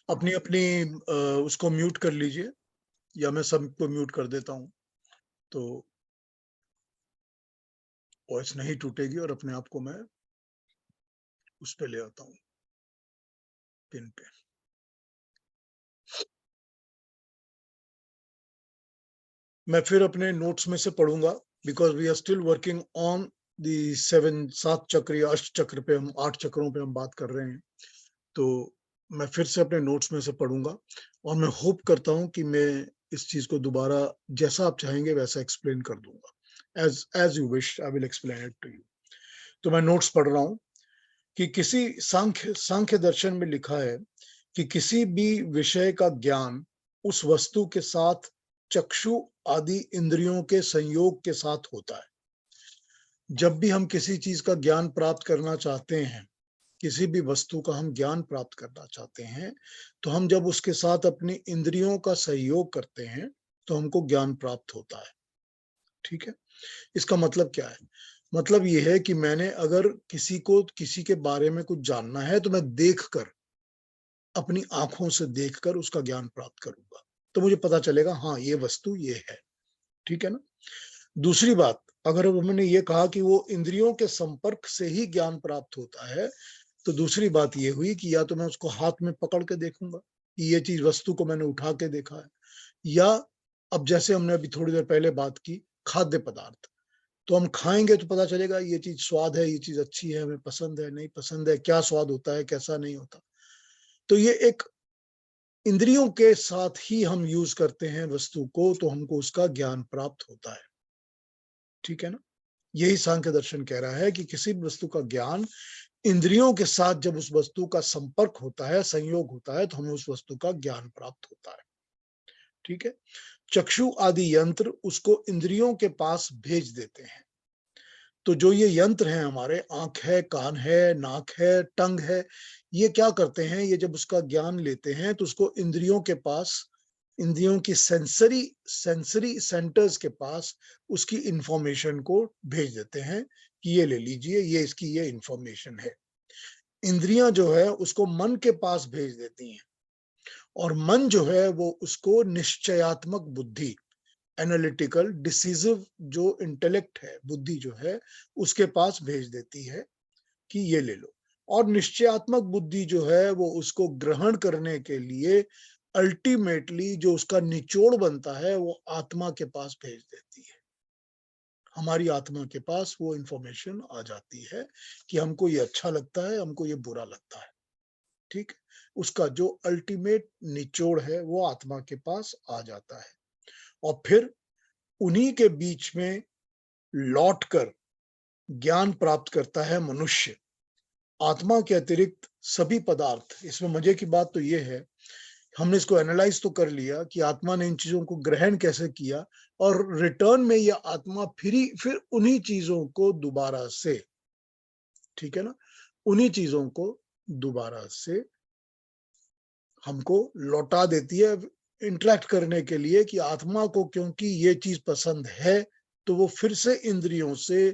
अपनी अपनी उसको म्यूट कर लीजिए या मैं सबको म्यूट कर देता हूँ तो वॉइस नहीं टूटेगी और अपने आप को मैं उस पे ले आता हूँ पिन पे। मैं फिर अपने नोट्स में से पढ़ूंगा because we are still working on the 7 चक्र या अष्ट चक्र पे, हम 8 चक्रों पे हम बात कर रहे हैं। तो मैं फिर से अपने नोट्स में से पढ़ूंगा और मैं होप करता हूं कि मैं इस चीज को दोबारा जैसा आप चाहेंगे वैसा एक्सप्लेन कर दूंगा। As you wish I will explain it to you. तो मैं नोट्स पढ़ रहा हूं कि किसी सांख्य दर्शन में लिखा है कि किसी भी विषय का ज्ञान उस वस्तु के साथ चक्षु आदि इंद्रियों के संयोग के साथ होता है। जब भी हम किसी चीज का ज्ञान प्राप्त करना चाहते हैं, किसी भी वस्तु का हम ज्ञान प्राप्त करना चाहते हैं, तो हम जब उसके साथ अपनी इंद्रियों का सहयोग करते हैं तो हमको ज्ञान प्राप्त होता है। ठीक है, इसका मतलब क्या है? मतलब ये है कि मैंने अगर किसी को किसी के बारे में कुछ जानना है तो मैं देखकर, अपनी आंखों से देखकर उसका ज्ञान प्राप्त करूंगा, तो मुझे पता चलेगा हाँ ये वस्तु ये है। ठीक है ना। दूसरी बात, अगर मैंने ये कहा कि वो इंद्रियों के संपर्क से ही ज्ञान प्राप्त होता है, तो दूसरी बात ये हुई कि या तो मैं उसको हाथ में पकड़ के देखूंगा कि ये चीज वस्तु को मैंने उठा के देखा है, या अब जैसे हमने अभी थोड़ी देर पहले बात की खाद्य पदार्थ, तो हम खाएंगे तो पता चलेगा ये चीज स्वाद है, ये चीज अच्छी है, हमें पसंद है नहीं पसंद है, क्या स्वाद होता है कैसा नहीं होता। तो ये एक इंद्रियों के साथ ही हम यूज करते हैं वस्तु को, तो हमको उसका ज्ञान प्राप्त होता है। ठीक है ना। यही सांख्य दर्शन कह रहा है कि किसी भी वस्तु का ज्ञान इंद्रियों के साथ जब उस वस्तु का संपर्क होता है, संयोग होता है, तो हमें उस वस्तु का ज्ञान प्राप्त होता है। ठीक है। चक्षु आदि यंत्र उसको इंद्रियों के पास भेज देते हैं। तो जो ये यंत्र हैं हमारे, आंख है, कान है, नाक है, टंग है, ये क्या करते हैं, ये जब उसका ज्ञान लेते हैं तो उसको इंद्रियों के पास, इंद्रियों की सेंसरी सेंटर्स के पास उसकी इंफॉर्मेशन को भेज देते हैं कि ये ले लीजिए, ये इसकी ये इंफॉर्मेशन है। इंद्रियां जो है उसको मन के पास भेज देती हैं और मन जो है वो उसको निश्चयात्मक बुद्धि, एनालिटिकल डिसीजिव जो इंटेलेक्ट है, बुद्धि जो है, उसके पास भेज देती है कि ये ले लो। और निश्चयात्मक बुद्धि जो है वो उसको ग्रहण करने के लिए अल्टीमेटली जो उसका निचोड़ बनता है वो आत्मा के पास भेज देती है। हमारी आत्मा के पास वो इंफॉर्मेशन आ जाती है कि हमको ये अच्छा लगता है, हमको ये बुरा लगता है। ठीक, उसका जो अल्टीमेट निचोड़ है वो आत्मा के पास आ जाता है और फिर उन्हीं के बीच में लौटकर ज्ञान प्राप्त करता है मनुष्य। आत्मा के अतिरिक्त सभी पदार्थ, इसमें मजे की बात तो ये है, हमने इसको एनालाइज तो कर लिया कि आत्मा ने इन चीजों को ग्रहण कैसे किया और रिटर्न में यह आत्मा फिर उन्हीं चीजों को दोबारा से, ठीक है ना, उन्हीं चीजों को दोबारा से हमको लौटा देती है इंटरेक्ट करने के लिए कि आत्मा को क्योंकि ये चीज पसंद है तो वो फिर से इंद्रियों से,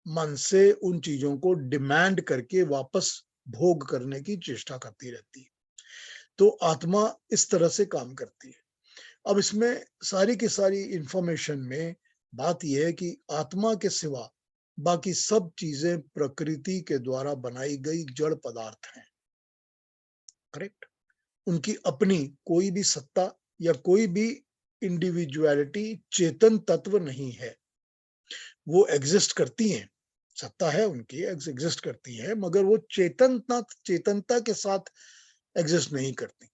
मन से उन चीजों को डिमांड करके वापस भोग करने की चेष्टा करती रहती है। तो आत्मा इस तरह से काम करती है। अब इसमें सारी की सारी इंफॉर्मेशन में बात यह है कि आत्मा के सिवा बाकी सब चीजें प्रकृति के द्वारा बनाई गई जड़ पदार्थ हैं। करेक्ट। उनकी अपनी कोई भी सत्ता या कोई भी इंडिविजुअलिटी, चेतन तत्व नहीं है। वो एग्जिस्ट करती हैं, सत्ता है उनकी, एग्जिस्ट करती है, मगर वो चेतनता के साथ एग्जिस्ट नहीं करती।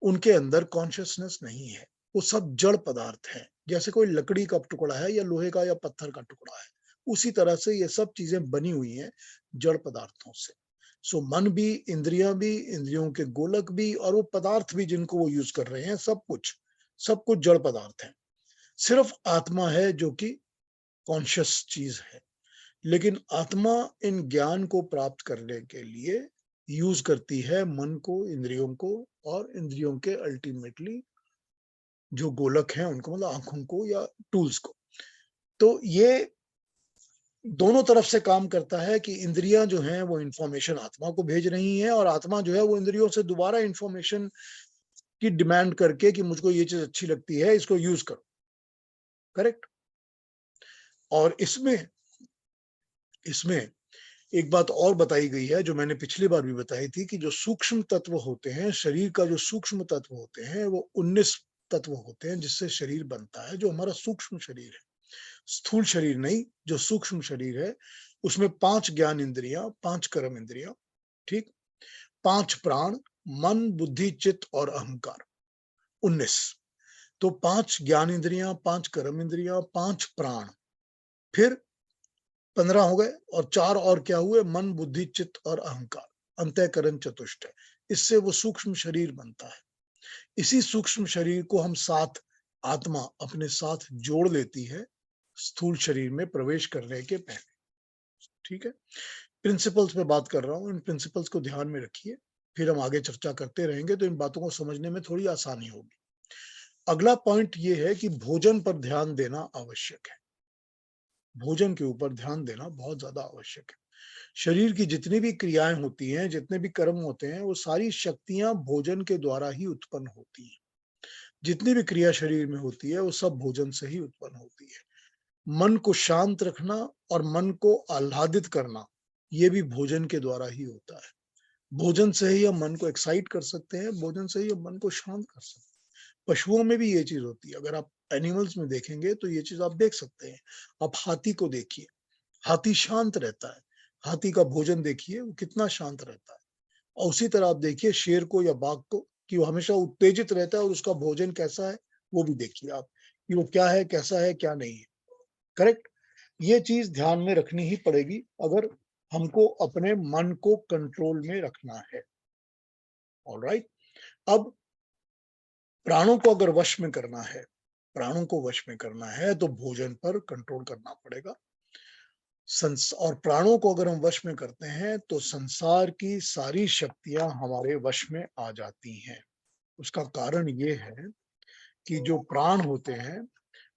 उनके अंदर कॉन्शियसनेस नहीं है। वो सब जड़ पदार्थ है। जैसे कोई लकड़ी का टुकड़ा है या लोहे का या पत्थर का टुकड़ा है, उसी तरह से ये सब चीजें बनी हुई हैं जड़ पदार्थों से। सो मन भी, इंद्रियां भी, इंद्रियों के गोलक भी, और वो पदार्थ भी जिनको वो यूज कर रहे हैं, सब कुछ जड़ पदार्थ है। सिर्फ आत्मा है जो कि कॉन्शियस चीज है। लेकिन आत्मा इन ज्ञान को प्राप्त करने के लिए यूज करती है मन को, इंद्रियों को, और इंद्रियों के अल्टीमेटली जो गोलक हैं उनको, मतलब आंखों को या टूल्स को। तो ये दोनों तरफ से काम करता है कि इंद्रियां जो हैं वो इंफॉर्मेशन आत्मा को भेज रही हैं और आत्मा जो है वो इंद्रियों से दोबारा इंफॉर्मेशन की डिमांड करके कि मुझको ये चीज अच्छी लगती है, इसको यूज करो। करेक्ट। और इसमें इसमें एक बात और बताई गई है जो मैंने पिछली बार भी बताई थी कि जो सूक्ष्म तत्व होते हैं, शरीर का जो सूक्ष्म तत्व होते हैं वो 19 तत्व होते हैं जिससे शरीर बनता है, जो हमारा सूक्ष्म शरीर है। स्थूल शरीर नहीं, जो सूक्ष्म शरीर है उसमें 5 ज्ञान इंद्रियां, 5 कर्म इंद्रियां, ठीक, 5 प्राण, मन, बुद्धि, चित्त और अहंकार, 19। तो 5 ज्ञान इंद्रियां, 5 कर्म इंद्रियां, 5 प्राण, फिर 15 हो गए, और 4 और क्या हुए? मन, बुद्धि, चित्त और अहंकार, अंतःकरण चतुष्टय। इससे वो सूक्ष्म शरीर बनता है। इसी सूक्ष्म शरीर को हम साथ, आत्मा अपने साथ जोड़ लेती है स्थूल शरीर में प्रवेश करने के पहले। ठीक है, प्रिंसिपल्स पे बात कर रहा हूं, इन प्रिंसिपल्स को ध्यान में रखिए, फिर हम आगे चर्चा करते रहेंगे तो इन बातों को समझने में थोड़ी आसानी होगी। अगला पॉइंट ये है कि भोजन पर ध्यान देना आवश्यक है। भोजन के ऊपर ध्यान देना बहुत ज्यादा आवश्यक है। शरीर की जितनी भी क्रियाएं होती हैं, जितने भी कर्म होते हैं, वो सारी शक्तियां भोजन के द्वारा ही उत्पन्न होती हैं। जितनी भी क्रिया शरीर में होती है वो सब भोजन से ही उत्पन्न होती है। मन को शांत रखना और मन को आह्लादित करना, ये भी भोजन के द्वारा ही होता है। भोजन से ही हम मन को एक्साइट कर सकते हैं, भोजन से ही हम मन को शांत कर सकते हैं। पशुओं में भी ये चीज होती है। अगर आप एनिमल्स में देखेंगे तो ये चीज आप देख सकते हैं। आप हाथी को देखिए, हाथी शांत रहता है। हाथी का भोजन देखिए, वो कितना शांत रहता है। और उसी तरह आप देखिए शेर को या बाघ को, कि वो हमेशा उत्तेजित रहता है, और उसका भोजन कैसा है वो भी देखिए आप, कि वो क्या है, कैसा है, क्या नहीं है। करेक्ट। ये चीज ध्यान में रखनी ही पड़ेगी अगर हमको अपने मन को कंट्रोल में रखना है। ऑलराइट। अब प्राणों को अगर वश में करना है, प्राणों को वश में करना है तो भोजन पर कंट्रोल करना पड़ेगा। और प्राणों को अगर हम वश में करते हैं तो संसार की सारी शक्तियां हमारे वश में आ जाती हैं। उसका कारण ये है कि जो प्राण होते हैं,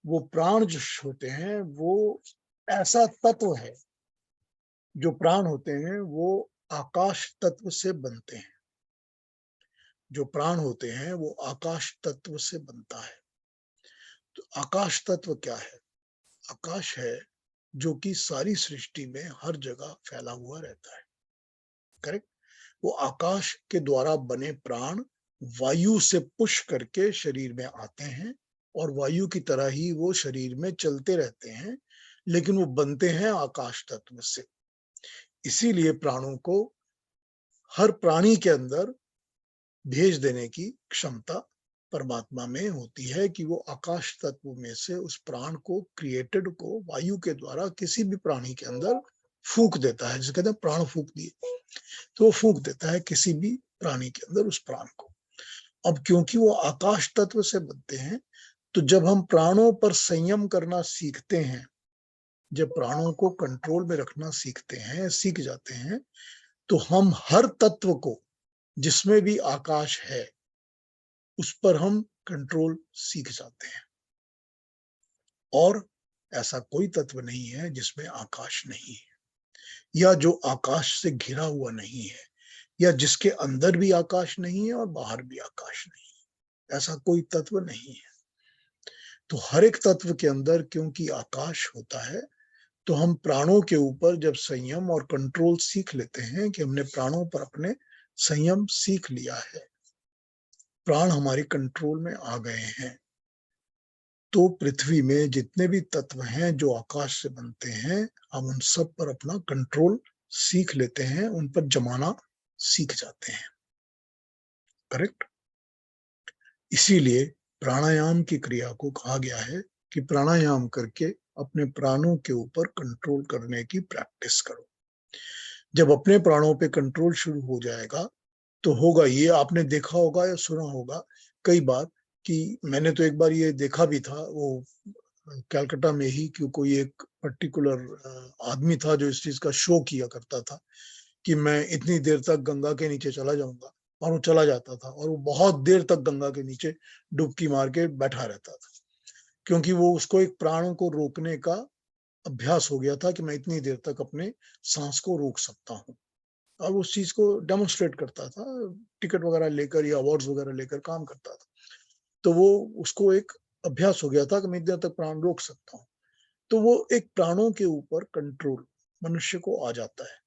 वो प्राण जो होते हैं वो ऐसा तत्व है, जो प्राण होते हैं वो आकाश तत्व से बनते हैं। जो प्राण होते हैं वो आकाश तत्व से बनता है। तो आकाश तत्व क्या है? आकाश है जो कि सारी सृष्टि में हर जगह फैला हुआ रहता है। करेक्ट। वो आकाश के द्वारा बने प्राण वायु से पुश करके शरीर में आते हैं, और वायु की तरह ही वो शरीर में चलते रहते हैं, लेकिन वो बनते हैं आकाश तत्व से। इसीलिए प्राणों को हर प्राणी के अंदर भेज देने की क्षमता परमात्मा में होती है, कि वो आकाश तत्व में से उस प्राण को, क्रिएटेड को, वायु के द्वारा किसी भी प्राणी के अंदर फूंक देता है। जिसे कहते हैं प्राण फूंक दिए, तो वो फूंक देता है किसी भी प्राणी के अंदर उस प्राण को। अब क्योंकि वो आकाश तत्व से बनते हैं, तो जब हम प्राणों पर संयम करना सीखते हैं, जब प्राणों को कंट्रोल में रखना सीखते हैं, सीख जाते हैं, तो हम हर तत्व को, जिसमें भी आकाश है, उस पर हम कंट्रोल सीख जाते हैं। और ऐसा कोई तत्व नहीं है जिसमें आकाश नहीं है, या जो आकाश से घिरा हुआ नहीं है, या जिसके अंदर भी आकाश नहीं है और बाहर भी आकाश नहीं है। ऐसा कोई तत्व नहीं है। तो हर एक तत्व के अंदर क्योंकि आकाश होता है, तो हम प्राणों के ऊपर जब संयम और कंट्रोल सीख लेते हैं, कि हमने प्राणों पर अपने संयम सीख लिया है, प्राण हमारे कंट्रोल में आ गए हैं, तो पृथ्वी में जितने भी तत्व हैं जो आकाश से बनते हैं, हम उन सब पर अपना कंट्रोल सीख लेते हैं, उन पर जमाना सीख जाते हैं। करेक्ट। इसीलिए प्राणायाम की क्रिया को कहा गया है कि प्राणायाम करके अपने प्राणों के ऊपर कंट्रोल करने की प्रैक्टिस करो। जब अपने प्राणों पे कंट्रोल शुरू हो जाएगा, तो होगा ये, आपने देखा होगा या सुना होगा कई बार, कि मैंने तो एक बार ये देखा भी था, वो कलकत्ता में ही, कि कोई एक पर्टिकुलर आदमी था जो इस चीज का शो किया करता था, कि मैं इतनी देर तक गंगा के नीचे चला जाऊंगा, और वो चला जाता था, और वो बहुत देर तक गंगा के नीचे डुबकी मार के बैठा रहता था, क्योंकि वो उसको एक प्राणों को रोकने का अभ्यास हो गया था कि मैं इतनी देर तक अपने सांस को रोक सकता हूँ। अब उस चीज को डेमोन्स्ट्रेट करता था, टिकट वगैरह लेकर या अवार्ड्स वगैरह लेकर काम करता था। तो वो उसको एक अभ्यास हो गया था कि मैं इतनी देर तक प्राण रोक सकता हूँ। तो वो एक प्राणों के ऊपर कंट्रोल मनुष्य को आ जाता है।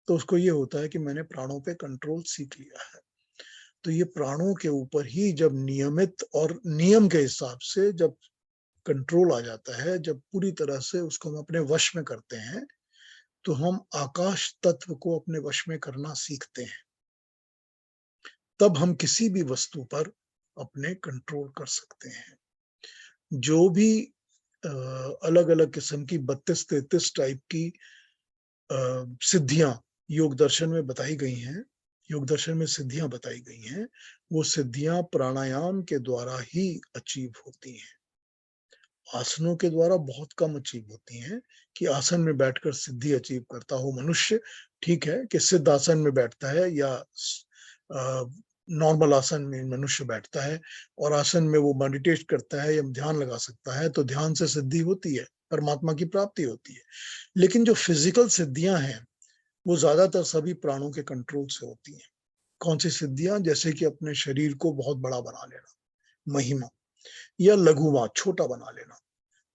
तो उसको ये होता है कि मैंने प्राणों पे कंट्रोल सीख लिया है। तो ये प्राणों के ऊपर ही जब नियमित और नियम के हिसाब से जब कंट्रोल आ जाता है, जब पूरी तरह से उसको हम अपने वश में करते हैं, तो हम आकाश तत्व को अपने वश में करना सीखते हैं। तब हम किसी भी वस्तु पर अपने कंट्रोल कर सकते हैं। जो भी अलग-अलग किस्म की 32-33 टाइप की सिद्धियां योग दर्शन में बताई गई हैं, योग दर्शन में सिद्धियां बताई गई हैं, वो सिद्धियां प्राणायाम के द्वारा ही अचीव होती हैं। आसनों के द्वारा बहुत कम अचीव होती हैं कि आसन में बैठकर सिद्धि अचीव करता हो मनुष्य। ठीक है कि सिद्ध आसन में बैठता है या नॉर्मल आसन में मनुष्य बैठता है और आसन में वो मेडिटेट करता है या ध्यान लगा सकता है, तो ध्यान से सिद्धि होती है, परमात्मा की प्राप्ति होती है। लेकिन जो फिजिकल सिद्धियां हैं, वो ज्यादातर सभी प्राणों के कंट्रोल से होती हैं। कौन सी सिद्धियां? जैसे कि अपने शरीर को बहुत बड़ा बना लेना, महिमा, या लघुमा, छोटा बना लेना,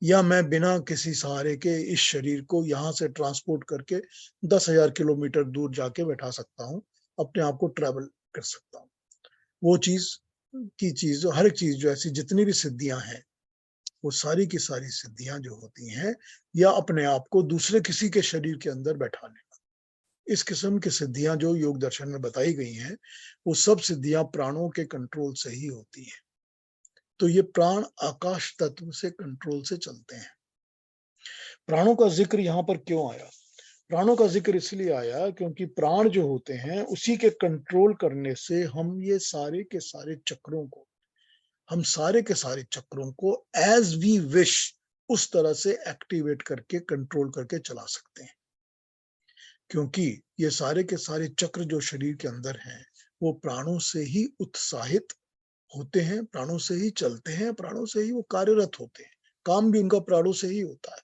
या मैं बिना किसी सहारे के इस शरीर को यहाँ से ट्रांसपोर्ट करके 10,000 किलोमीटर दूर जाके बैठा सकता हूँ, अपने आप को ट्रेवल कर सकता हूँ। वो चीज की चीज, हर एक चीज जो ऐसी जितनी भी सिद्धियां हैं, वो सारी की सारी सिद्धियां जो होती हैं, या अपने आप को दूसरे किसी के शरीर के अंदर बैठा लेना, इस किस्म की सिद्धियां जो योग दर्शन में बताई गई हैं, वो सब सिद्धियां प्राणों के कंट्रोल से ही होती हैं। तो ये प्राण आकाश तत्व से कंट्रोल से चलते हैं। प्राणों का जिक्र यहाँ पर क्यों आया? प्राणों का जिक्र इसलिए आया क्योंकि प्राण जो होते हैं, उसी के कंट्रोल करने से हम ये सारे के सारे चक्रों को, हम सारे के सारे चक्रों को एज वी विश उस तरह से एक्टिवेट करके कंट्रोल करके चला सकते हैं। क्योंकि ये सारे के सारे चक्र जो शरीर के अंदर हैं, वो प्राणों से ही उत्साहित होते हैं, प्राणों से ही चलते हैं, प्राणों से ही वो कार्यरत होते हैं। काम भी उनका प्राणों से ही होता है।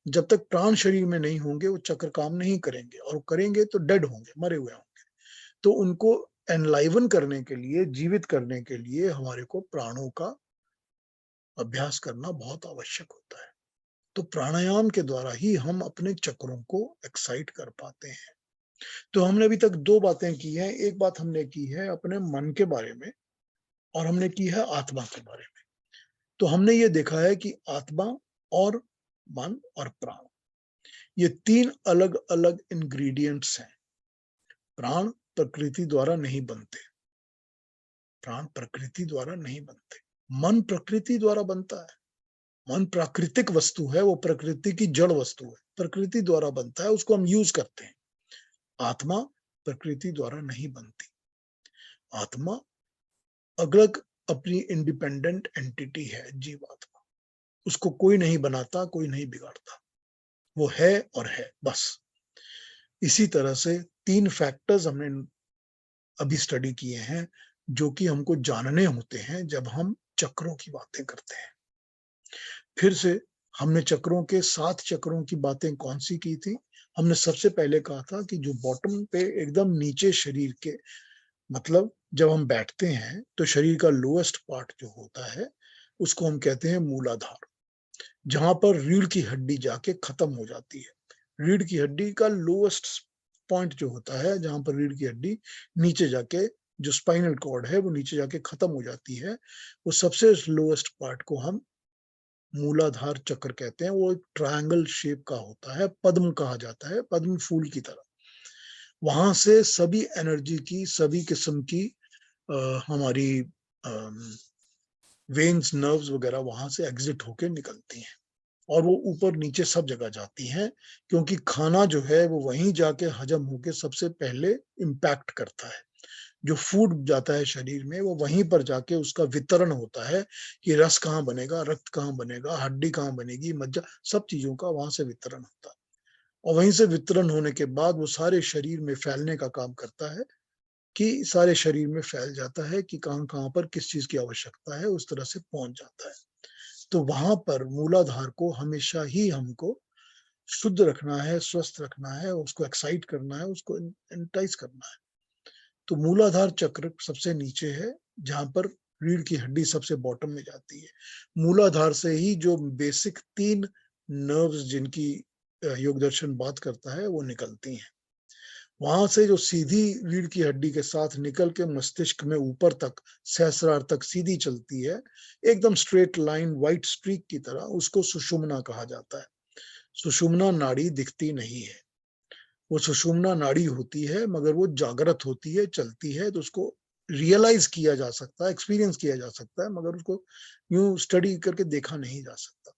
जब तक प्राण शरीर में नहीं होंगे, वो चक्र काम नहीं करेंगे, और करेंगे तो डेड होंगे, मरे हुए होंगे। तो उनको एनलाइवन करने के लिए, जीवित करने के लिए हमारे को प्राणों का अभ्यास करना बहुत आवश्यक होता है। तो प्राणायाम के द्वारा ही हम अपने चक्रों को एक्साइट कर पाते हैं। तो हमने अभी तक दो बातें की हैं। एक बात हमने की है अपने मन के बारे में, और हमने की है आत्मा के बारे में। तो हमने ये देखा है कि आत्मा और मन और प्राण, ये तीन अलग अलग इंग्रेडिएंट्स हैं। प्राण प्रकृति द्वारा नहीं बनते, प्राण प्रकृति द्वारा नहीं बनते। मन प्रकृति द्वारा बनता है। मन प्राकृतिक वस्तु है, वो प्रकृति की जड़ वस्तु है, प्रकृति द्वारा बनता है, उसको हम यूज करते हैं। आत्मा प्रकृति द्वारा नहीं बनती। आत्मा अलग अपनी इंडिपेंडेंट एंटिटी है, जीवात्मा। उसको कोई नहीं बनाता, कोई नहीं बिगाड़ता, वो है और है, बस। इसी तरह से तीन फैक्टर्स हमने अभी स्टडी किए हैं, जो कि हमको जानने होते हैं जब हम चक्रों की बातें करते हैं। फिर से हमने चक्रों के 7 चक्रों की बातें कौन सी की थी? हमने सबसे पहले कहा था कि जो बॉटम पे एकदम नीचे शरीर के, मतलब जब हम बैठते हैं तो शरीर का लोएस्ट पार्ट जो होता है, उसको हम कहते हैं मूलाधार, जहां पर रीढ़ की हड्डी जाके खत्म हो जाती है। रीढ़ की हड्डी का लोएस्ट पॉइंट जो होता है, जहां पर रीढ़ की हड्डी नीचे जाके, जो स्पाइनल कॉर्ड है वो नीचे जाके खत्म हो जाती है, वो सबसे लोएस्ट पार्ट को हम मूलाधार चक्र कहते हैं। वो एक ट्रायंगल शेप का होता है, पद्म कहा जाता है, पद्म फूल की तरह। वहां से सभी एनर्जी की, सभी किस्म की हमारी वेन्स, नर्व्स वगैरह वहां से एग्जिट होके निकलती हैं, और वो ऊपर नीचे सब जगह जाती हैं, क्योंकि खाना जो है वो वहीं जाके हजम होके सबसे पहले इम्पैक्ट करता है। जो फूड जाता है शरीर में, वो वहीं पर जाके उसका वितरण होता है कि रस कहाँ बनेगा, रक्त कहाँ बनेगा, हड्डी कहाँ बनेगी, मज्जा, सब चीजों का वहां से वितरण होता है। और वहीं से वितरण होने के बाद वो सारे शरीर में फैलने का काम करता है, कि सारे शरीर में फैल जाता है कि कहाँ कहाँ पर किस चीज की आवश्यकता है, उस तरह से पहुंच जाता है। तो वहां पर मूलाधार को हमेशा ही हमको शुद्ध रखना है, स्वस्थ रखना है, उसको एक्साइट करना है, उसको एंटाइज करना है। तो मूलाधार चक्र सबसे नीचे है, जहां पर रीढ़ की हड्डी सबसे बॉटम में जाती है। मूलाधार से ही जो बेसिक 3 नर्व्स जिनकी योग दर्शन बात करता है वो निकलती हैं। वहां से जो सीधी रीढ़ की हड्डी के साथ निकल के मस्तिष्क में ऊपर तक सहस्रार तक सीधी चलती है, एकदम स्ट्रेट लाइन व्हाइट स्ट्रीक की तरह, उसको सुषुम्ना कहा जाता है। सुषुम्ना नाड़ी दिखती नहीं है, वो सुषुम्ना नाड़ी होती है, मगर वो जागृत होती है, चलती है, तो उसको रियलाइज किया जा सकता है, एक्सपीरियंस किया जा सकता है, मगर उसको यूं स्टडी करके देखा नहीं जा सकता।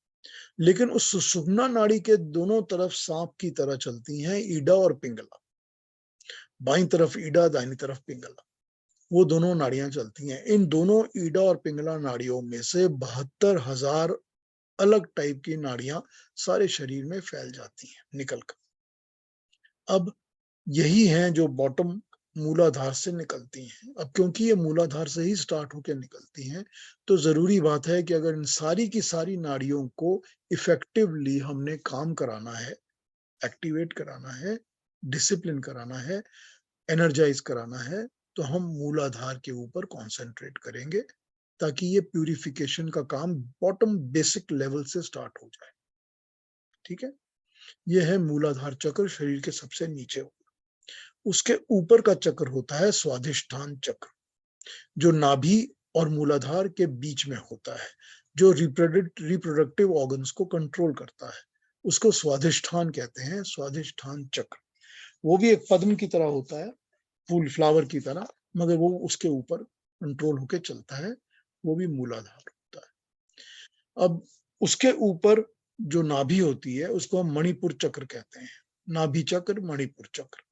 लेकिन उस सुषुम्ना नाड़ी के दोनों तरफ सांप की तरह चलती हैं ईडा और पिंगला। बाईं तरफ ईडा, दाहिनी तरफ पिंगला, वो दोनों नाड़ियां चलती हैं। इन दोनों ईडा और पिंगला नाड़ियों में से 72,000 अलग टाइप की नाड़ियां सारे शरीर में फैल जाती हैं निकलकर। अब यही हैं जो बॉटम मूलाधार से निकलती हैं। अब क्योंकि ये मूलाधार से ही स्टार्ट होकर निकलती हैं, तो जरूरी बात है कि अगर इन सारी की सारी नाड़ियों को इफेक्टिवली हमने काम कराना है, एक्टिवेट कराना है, डिसिप्लिन कराना है, एनर्जाइज कराना है, तो हम मूलाधार के ऊपर कॉन्सेंट्रेट करेंगे, ताकि ये प्यूरिफिकेशन का काम बॉटम बेसिक लेवल से स्टार्ट हो जाए। ठीक है, ये है मूलाधार चक्र, शरीर के सबसे नीचे। उसके ऊपर का चक्र होता है स्वाधिष्ठान चक्र, जो नाभि और मूलाधार के बीच में होता है, जो रिप्रोडक्टिव ऑर्गन्स को कंट्रोल करता है। उसको स्वाधिष्ठान कहते हैं, स्वाधिष्ठान चक्र। वो भी एक पद्म की तरह होता है, फूल फ्लावर की तरह, मगर वो उसके ऊपर कंट्रोल होके चलता है, वो भी मूलाधार होता है। अब उसके ऊपर जो नाभि होती है उसको हम मणिपुर चक्र कहते हैं। नाभि चक्र, मणिपुर चक्र।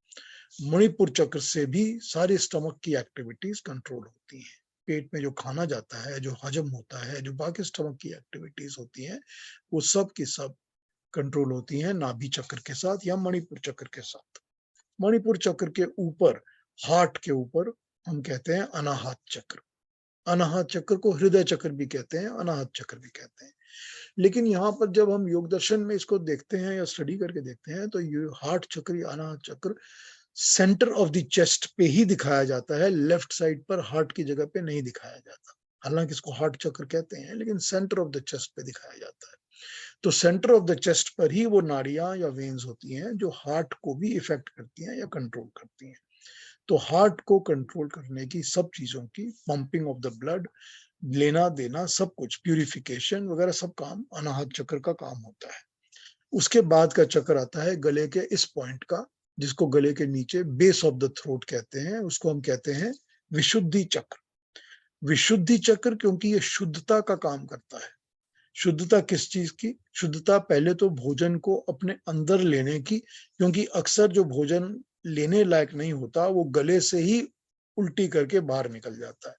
मणिपुर चक्र से भी सारी स्टमक की एक्टिविटीज कंट्रोल होती हैं। पेट में जो खाना जाता है, जो हजम होता है, जो बाकी स्टमक की एक्टिविटीज होती हैं, वो सब की सब कंट्रोल होती हैं नाभि चक्र के साथ या मणिपुर चक्र के साथ। मणिपुर चक्र के ऊपर, हार्ट के ऊपर, हम कहते हैं अनाहत चक्र। अनाहत चक्र को हृदय चक्र भी कहते हैं, अनाहत चक्र भी कहते हैं। लेकिन यहाँ पर जब हम योग दर्शन में इसको देखते हैं या स्टडी करके देखते हैं, तो ये हार्ट चक्र या अनाहत चक्र सेंटर ऑफ द चेस्ट पे ही दिखाया जाता है, लेफ्ट साइड पर हार्ट की जगह पे नहीं दिखाया जाता। हालांकि इसको हार्ट चक्र कहते हैं, लेकिन सेंटर ऑफ द चेस्ट पे दिखाया जाता है। तो सेंटर ऑफ द चेस्ट पर ही वो नाड़ियां या वेन्स होती हैं जो हार्ट को भी इफेक्ट करती हैं या कंट्रोल करती हैं। तो हार्ट को कंट्रोल करने की सब चीजों की, पंपिंग ऑफ द ब्लड, लेना देना, सब कुछ, प्यूरिफिकेशन वगैरह, सब काम अनाहत चक्र का काम होता है। उसके बाद का चक्र आता है गले के इस पॉइंट का, जिसको गले के नीचे बेस ऑफ द थ्रोट कहते हैं, उसको हम कहते हैं विशुद्धि चक्र। विशुद्धि चक्र क्योंकि ये शुद्धता का काम करता है। शुद्धता किस चीज की? शुद्धता पहले तो भोजन को अपने अंदर लेने की, क्योंकि अक्सर जो भोजन लेने लायक नहीं होता वो गले से ही उल्टी करके बाहर निकल जाता है।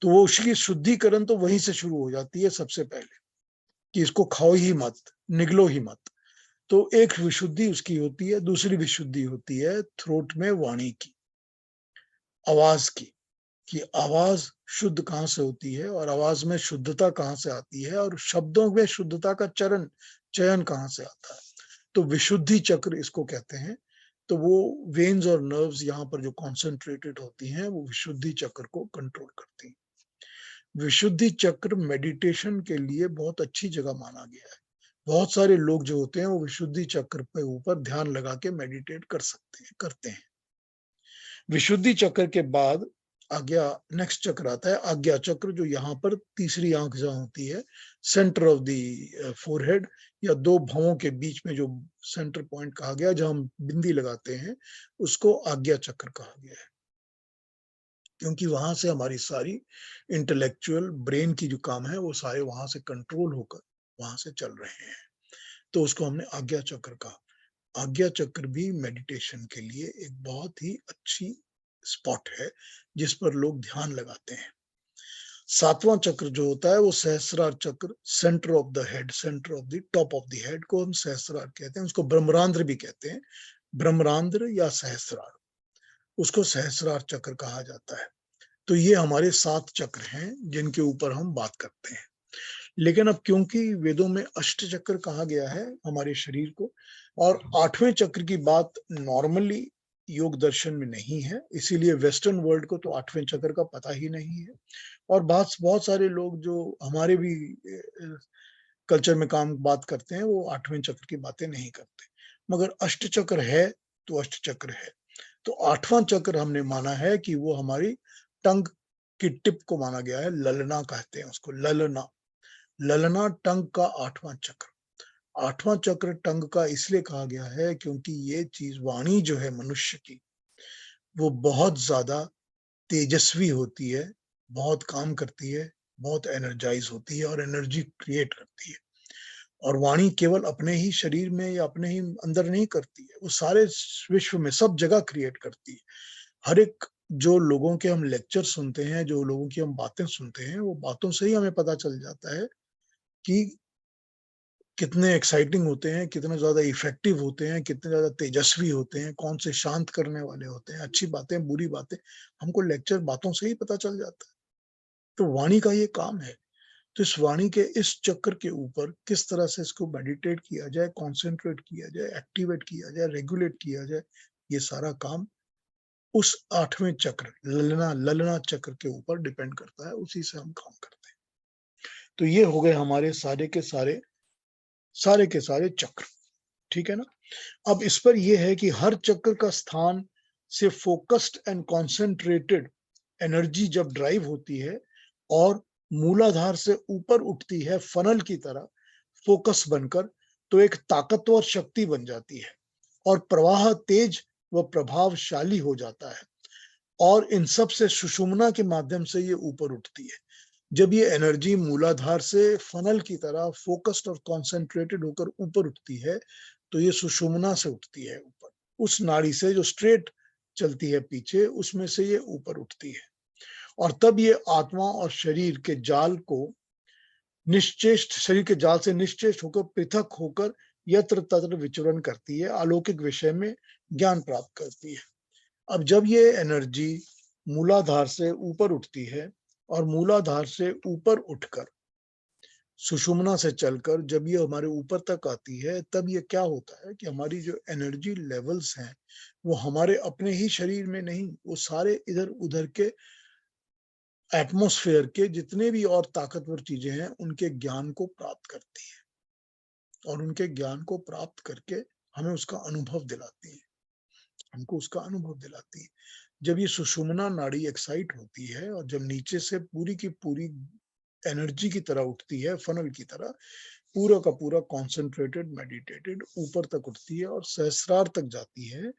तो वो उसकी शुद्धिकरण तो वहीं से शुरू हो जाती है सबसे पहले, कि इसको खाओ ही मत, निगलो ही मत। तो एक विशुद्धि उसकी होती है। दूसरी विशुद्धि होती है थ्रोट में वाणी की, आवाज की, कि आवाज शुद्ध कहाँ से होती है और आवाज में शुद्धता कहाँ से आती है और शब्दों में शुद्धता का चयन कहाँ से आता है। तो विशुद्धि चक्र इसको कहते हैं। तो वो वेन्स और नर्व्स यहाँ पर जो कॉन्सेंट्रेटेड होती हैं, वो विशुद्धि चक्र को कंट्रोल करती हैं। विशुद्धि चक्र मेडिटेशन के लिए बहुत अच्छी जगह माना गया है। बहुत सारे लोग जो होते हैं वो विशुद्धि चक्र पे ऊपर ध्यान लगा के मेडिटेट कर सकते हैं, करते हैं। विशुद्धि चक्र के बाद आज्ञा, नेक्स्ट चक्र आता है आज्ञा चक्र, जो यहाँ पर तीसरी आंख जहाँ होती है, सेंटर ऑफ द फोरहेड, या दो भवों के बीच में जो सेंटर पॉइंट कहा गया, जहाँ हम बिंदी लगाते हैं, उसको आज्ञा चक्र कहा गया है। क्योंकि वहां से हमारी सारी इंटेलेक्चुअल ब्रेन की जो काम है वो सारे वहां से कंट्रोल होकर वहां से चल रहे हैं। तो उसको हमने आज्ञा चक्र कहा। आज्ञा चक्र भी मेडिटेशन के लिए एक बहुत ही अच्छी स्पॉट है, जिस पर लोग ध्यान लगाते हैं। सातवां चक्र जो होता है वो सहस्रार चक्र, centre of the head, centre of the top of the head को हम सहस्रार कहते हैं। उसको ब्रह्मरांध्र भी कहते हैं, ब्रह्मरांध्र या सहस्रार, उसको सहस्रार चक्र कहा जाता है। तो ये हमारे 7 चक्र हैं जिनके ऊपर हम बात करते हैं। लेकिन अब क्योंकि वेदों में अष्ट चक्र कहा गया है हमारे शरीर को, और 8वें चक्र की बात नॉर्मली योग दर्शन में नहीं है, इसीलिए वेस्टर्न वर्ल्ड को तो 8वें चक्र का पता ही नहीं है। और बहुत बहुत सारे लोग जो हमारे भी कल्चर में काम बात करते हैं, वो 8वें चक्र की बातें नहीं करते। मगर अष्ट चक्र है तो अष्ट चक्र है। तो 8वां चक्र हमने माना है कि वो हमारी टंग की टिप को माना गया है, ललना कहते हैं उसको, ललना। ललना टंग का 8वां चक्र। 8वां चक्र टंग का इसलिए कहा गया है क्योंकि ये चीज वाणी जो है मनुष्य की, वो बहुत ज्यादा तेजस्वी होती है, बहुत काम करती है, बहुत एनर्जाइज होती है और एनर्जी क्रिएट करती है। और वाणी केवल अपने ही शरीर में या अपने ही अंदर नहीं करती है, वो सारे विश्व में सब जगह क्रिएट करती है। हर एक जो लोगों के हम लेक्चर सुनते हैं, जो लोगों की हम बातें सुनते हैं, वो बातों से ही हमें पता चल जाता है कि कितने एक्साइटिंग होते हैं, कितने ज्यादा इफेक्टिव होते हैं, कितने ज्यादा तेजस्वी होते हैं, कौन से शांत करने वाले होते हैं, अच्छी बातें, बुरी बातें, हमको लेक्चर बातों से ही पता चल जाता है। तो वाणी का ये काम है। तो इस वाणी के इस चक्र के ऊपर किस तरह से इसको मेडिटेट किया जाए, कॉन्सेंट्रेट किया जाए, एक्टिवेट किया जाए, रेगुलेट किया जाए, ये सारा काम उस 8वें चक्र, ललना ललना चक्र के ऊपर डिपेंड करता है, उसी से हम काम करते हैं। तो ये हो गए हमारे सारे के सारे चक्र, ठीक है ना? अब इस पर यह है कि हर चक्र का स्थान से फोकस्ड एंड कॉन्सेंट्रेटेड एनर्जी जब ड्राइव होती है और मूलाधार से ऊपर उठती है फनल की तरह फोकस बनकर, तो एक ताकतवर शक्ति बन जाती है और प्रवाह तेज व प्रभावशाली हो जाता है। और इन सब से सुषुम्ना के माध्यम से ये ऊपर उठती है। जब ये एनर्जी मूलाधार से फनल की तरह फोकस्ड और कॉन्सेंट्रेटेड होकर ऊपर उठती है, तो ये सुषुम्ना से उठती है ऊपर, उस नाड़ी से जो स्ट्रेट चलती है पीछे, उसमें से ये ऊपर उठती है। और तब ये आत्मा और शरीर के जाल को निश्चेष्ट, शरीर के जाल से निश्चेष्ट होकर पृथक होकर यत्र तत्र विचरण करती है, अलौकिक विषय में ज्ञान प्राप्त करती है। अब जब ये एनर्जी मूलाधार से ऊपर उठती है और मूलाधार से ऊपर उठकर सुषुम्ना से चलकर जब ये हमारे ऊपर तक आती है, तब ये क्या होता है कि हमारी जो एनर्जी लेवल्स हैं, वो हमारे अपने ही शरीर में नहीं, वो सारे इधर उधर के एटमॉस्फेयर के जितने भी और ताकतवर चीजें हैं, उनके ज्ञान को प्राप्त करती है और उनके ज्ञान को प्राप्त करके हमें उसका अनुभव दिलाती है, हमको उसका अनुभव दिलाती है। जब ये सुषुम्ना नाड़ी एक्साइट होती है और जब नीचे से पूरी की पूरी एनर्जी की तरह उठती है, फनल की तरह पूरा का पूरा कॉन्सेंट्रेटेड मेडिटेटेड ऊपर तक उठती है और सहस्रार तक जाती है,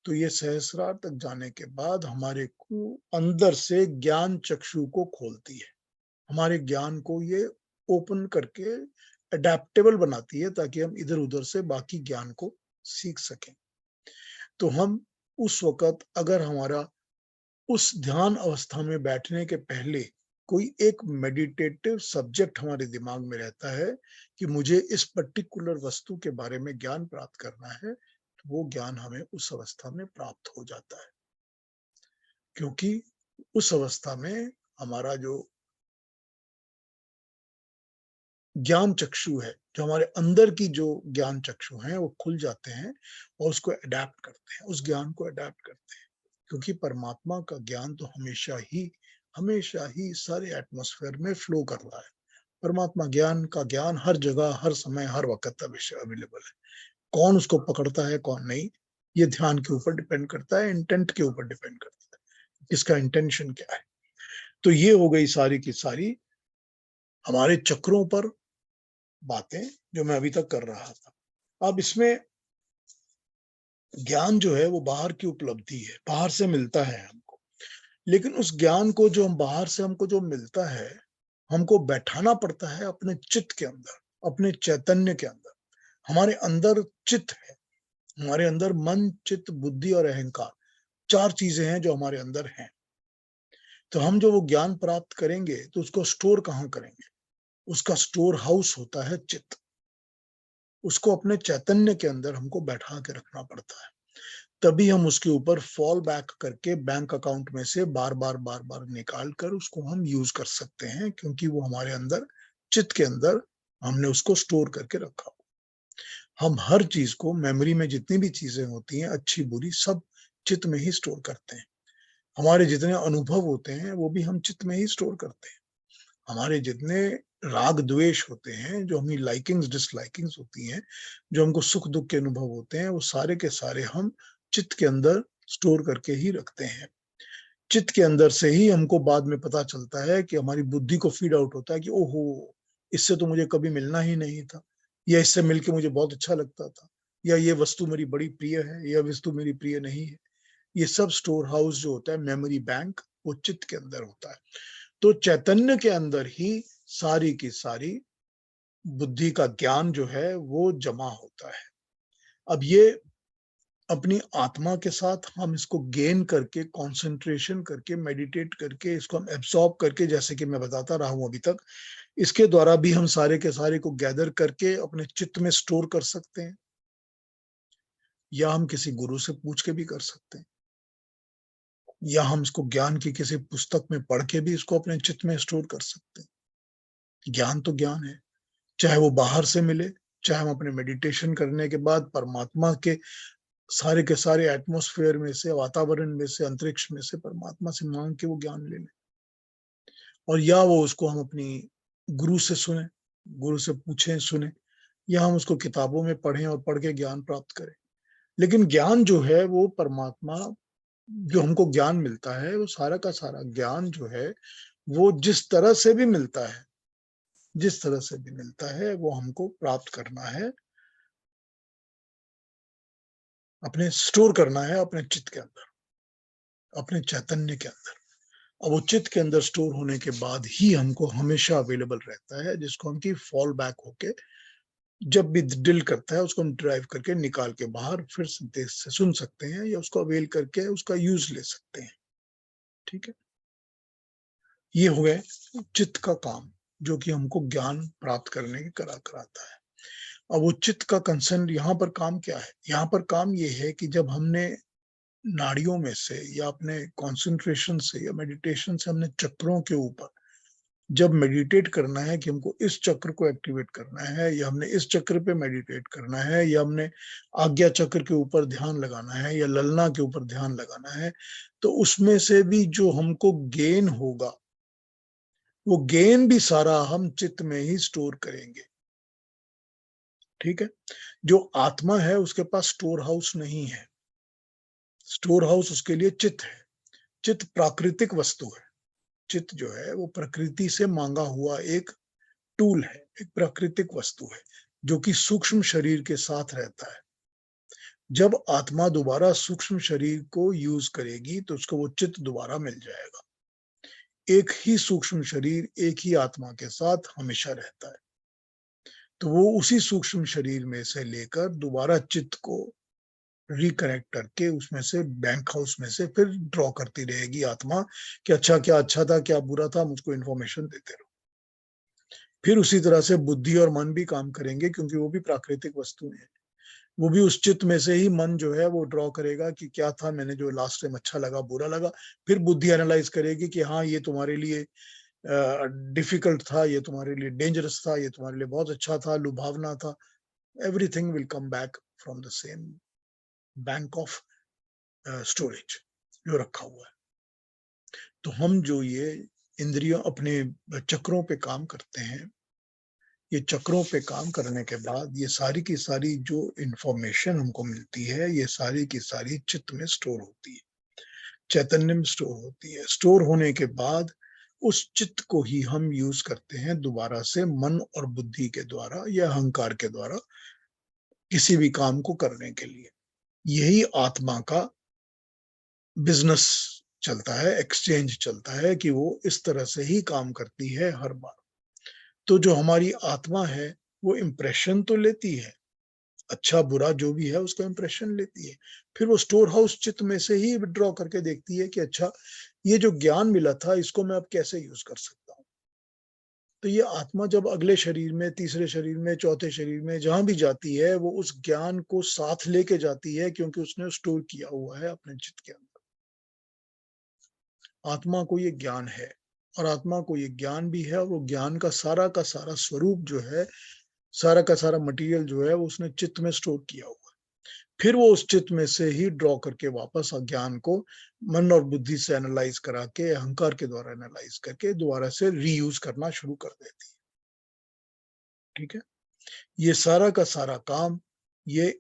तो ये सहस्रार तक जाने के बाद हमारे को अंदर से ज्ञान चक्षु को खोलती है, हमारे ज्ञान को ये ओपन करके अडेप्टेबल बनाती है, ताकि हम इधर उधर से बाकी ज्ञान को सीख सकें। तो हम उस वक्त अगर हमारा उस ध्यान अवस्था में बैठने के पहले कोई एक मेडिटेटिव सब्जेक्ट हमारे दिमाग में रहता है कि मुझे इस पर्टिकुलर वस्तु के बारे में ज्ञान प्राप्त करना है, तो वो ज्ञान हमें उस अवस्था में प्राप्त हो जाता है, क्योंकि उस अवस्था में हमारा जो ज्ञान चक्षु है, जो हमारे अंदर की जो ज्ञान चक्षु हैं, वो खुल जाते हैं और उसको अडेप्ट करते हैं, उस ज्ञान को अडेप्ट करते हैं। क्योंकि परमात्मा का ज्ञान तो हमेशा ही सारे एटमॉस्फेयर में फ्लो कर रहा है। परमात्मा ज्ञान का ज्ञान हर जगह, हर समय, हर वक्त अवेलेबल है। कौन उसको पकड़ता है, कौन नहीं, ये ध्यान के ऊपर डिपेंड करता है, इंटेंट के ऊपर डिपेंड करता है, किसका इंटेंशन क्या है। तो ये हो गई सारी की सारी हमारे चक्रों पर बातें जो मैं अभी तक कर रहा था। अब इसमें ज्ञान जो है वो बाहर की उपलब्धि है, बाहर से मिलता है हमको, लेकिन उस ज्ञान को जो हम बाहर से हमको जो मिलता है, हमको बैठाना पड़ता है अपने चित्त के अंदर, अपने चैतन्य के अंदर। हमारे अंदर चित्त है, हमारे अंदर मन, चित्त, बुद्धि और अहंकार, 4 चीजें हैं जो हमारे अंदर हैं। तो हम जो वो ज्ञान प्राप्त करेंगे, तो उसको स्टोर कहाँ करेंगे? उसका स्टोर हाउस होता है चित्त। उसको अपने चैतन्य के अंदर हमको बैठा के रखना पड़ता है। तभी हम उसके ऊपर फॉल बैक करके बैंक अकाउंट में से बार बार निकाल कर उसको हम यूज कर सकते हैं, क्योंकि वो हमारे अंदर चित्त के अंदर हमने उसको स्टोर करके रखा हुआ। हम हर चीज को, मेमोरी में जितनी भी चीजें होती हैं, अच्छी बुरी, सब चित्त में ही स्टोर करते हैं। हमारे जितने अनुभव होते हैं वो भी हम चित्त में ही स्टोर करते हैं। हमारे जितने राग द्वेष होते हैं, जो हमारी लाइकिंग्स डिसलाइकिंग्स होती हैं, जो हमको सुख दुख के अनुभव होते हैं, वो सारे के सारे हम चित्त के अंदर स्टोर करके ही रखते हैं। चित्त के अंदर से ही हमको बाद में पता चलता है कि हमारी बुद्धि को फीड आउट होता है कि ओहो, इससे तो मुझे कभी मिलना ही नहीं था, या इससे मिलके मुझे बहुत अच्छा लगता था, या ये वस्तु मेरी बड़ी प्रिय है, यह वस्तु मेरी प्रिय नहीं है। ये सब स्टोर हाउस जो होता है, मेमोरी बैंक, वो चित्त के अंदर होता है। तो चैतन्य के अंदर ही सारी की सारी बुद्धि का ज्ञान जो है वो जमा होता है। अब ये अपनी आत्मा के साथ हम इसको गेन करके, कंसंट्रेशन करके, मेडिटेट करके, इसको हम एब्सॉर्ब करके, जैसे कि मैं बताता रहा हूं अभी तक, इसके द्वारा भी हम सारे के सारे को गैदर करके अपने चित्त में स्टोर कर सकते हैं, या हम किसी गुरु से पूछ के भी कर सकते हैं, या हम इसको ज्ञान की किसी पुस्तक में पढ़ के भी इसको अपने चित्त में स्टोर कर सकते हैं। ज्ञान तो ज्ञान है, चाहे वो बाहर से मिले, चाहे हम अपने मेडिटेशन करने के बाद परमात्मा के सारे एटमॉस्फेयर में से, वातावरण में से, अंतरिक्ष में से परमात्मा से मांग के वो ज्ञान ले लें, और या वो उसको हम अपनी गुरु से सुने, गुरु से पूछें, सुने, या हम उसको किताबों में पढ़ें और पढ़ के ज्ञान प्राप्त करें। लेकिन ज्ञान जो है वो परमात्मा, जो हमको ज्ञान मिलता है, वो सारा का सारा ज्ञान जो है वो जिस तरह से भी मिलता है, जिस तरह से भी मिलता है, वो हमको प्राप्त करना है, अपने स्टोर करना है अपने चित्त के अंदर, अपने चैतन्य के अंदर। अब वो चित्त के अंदर स्टोर होने के बाद ही हमको हमेशा अवेलेबल रहता है, जिसको हम की फॉल बैक होके जब भी दिल करता है उसको हम ड्राइव करके निकाल के बाहर फिर से देख से सुन सकते हैं, या उसको अवेल करके उसका यूज ले सकते हैं। ठीक है, ये हो गए चित्त का काम, जो कि हमको ज्ञान प्राप्त करने के कराता है। अब वो चित्त का कंसर्न यहाँ पर काम क्या है? यहाँ पर काम ये है कि जब हमने नाड़ियों में से, या अपने कंसंट्रेशन से, या मेडिटेशन से हमने चक्रों के ऊपर जब मेडिटेट करना है कि हमको इस चक्र को एक्टिवेट करना है, या हमने इस चक्र पे मेडिटेट करना है, या हमने आज्ञा चक्र के ऊपर ध्यान लगाना है, या ललना के ऊपर ध्यान लगाना है, तो उसमें से भी जो हमको गेन होगा, वो गेन भी सारा हम चित्त में ही स्टोर करेंगे। ठीक है, जो आत्मा है उसके पास स्टोर हाउस नहीं है, स्टोर हाउस उसके लिए चित्त है। चित्त प्राकृतिक वस्तु है। चित्त जो है वो प्रकृति से मांगा हुआ एक टूल है, एक प्राकृतिक वस्तु है, जो कि सूक्ष्म शरीर के साथ रहता है। जब आत्मा दोबारा सूक्ष्म शरीर को यूज करेगी तो उसको वो चित्त दोबारा मिल जाएगा। एक ही सूक्ष्म शरीर एक ही आत्मा के साथ हमेशा रहता है, तो वो उसी सूक्ष्म शरीर में से लेकर दोबारा चित्त को रिकनेक्ट करके उसमें से, बैंक हाउस में से फिर ड्रॉ करती रहेगी आत्मा कि अच्छा क्या अच्छा था, क्या बुरा था, मुझको इन्फॉर्मेशन देते रहो। फिर उसी तरह से बुद्धि और मन भी काम करेंगे, क्योंकि वो भी प्राकृतिक वस्तुएं हैं। वो भी उस चित्त में से ही मन जो है वो ड्रॉ करेगा कि क्या था, मैंने जो लास्ट टाइम अच्छा लगा, बुरा लगा। फिर बुद्धि एनालाइज करेगी कि हाँ, ये तुम्हारे लिए डिफिकल्ट था, ये तुम्हारे लिए डेंजरस था, ये तुम्हारे लिए बहुत अच्छा था, लुभावना था। Everything will come back from the same bank of storage जो रखा हुआ है। तो हम जो ये इंद्रियों अपने चक्रों पे काम करते हैं, ये चक्रों पे काम करने के बाद ये सारी की सारी जो इंफॉर्मेशन हमको मिलती है, ये सारी की सारी चित्त में स्टोर होती है, चैतन्य में स्टोर होती है। स्टोर होने के बाद उस चित्त को ही हम यूज करते हैं दोबारा से मन और बुद्धि के द्वारा, या अहंकार के द्वारा किसी भी काम को करने के लिए। यही आत्मा का बिजनेस चलता है, एक्सचेंज चलता है, कि वो इस तरह से ही काम करती है हर बार। तो जो हमारी आत्मा है वो इम्प्रेशन तो लेती है, अच्छा बुरा जो भी है उसका इम्प्रेशन लेती है। फिर वो स्टोर हाउस चित्त में से ही विड्रॉ करके देखती है कि अच्छा, ये जो ज्ञान मिला था इसको मैं अब कैसे यूज कर सकता हूँ। तो ये आत्मा जब अगले शरीर में, तीसरे शरीर में, चौथे शरीर में जहां भी जाती है, वो उस ज्ञान को साथ लेके जाती है, क्योंकि उसने स्टोर किया हुआ है अपने चित्त के अंदर। आत्मा को ये ज्ञान है। और आत्मा को ये ज्ञान भी है, और वो ज्ञान का सारा स्वरूप जो है, सारा का सारा मटेरियल जो है, वो उसने चित्त में स्टोर किया हुआ है। फिर वो उस चित्त में से ही ड्रॉ करके वापस अज्ञान को मन और बुद्धि से एनालाइज करा के, अहंकार के द्वारा एनालाइज करके दोबारा से रीयूज करना शुरू कर देती है। ठीक है, ये सारा का सारा काम, ये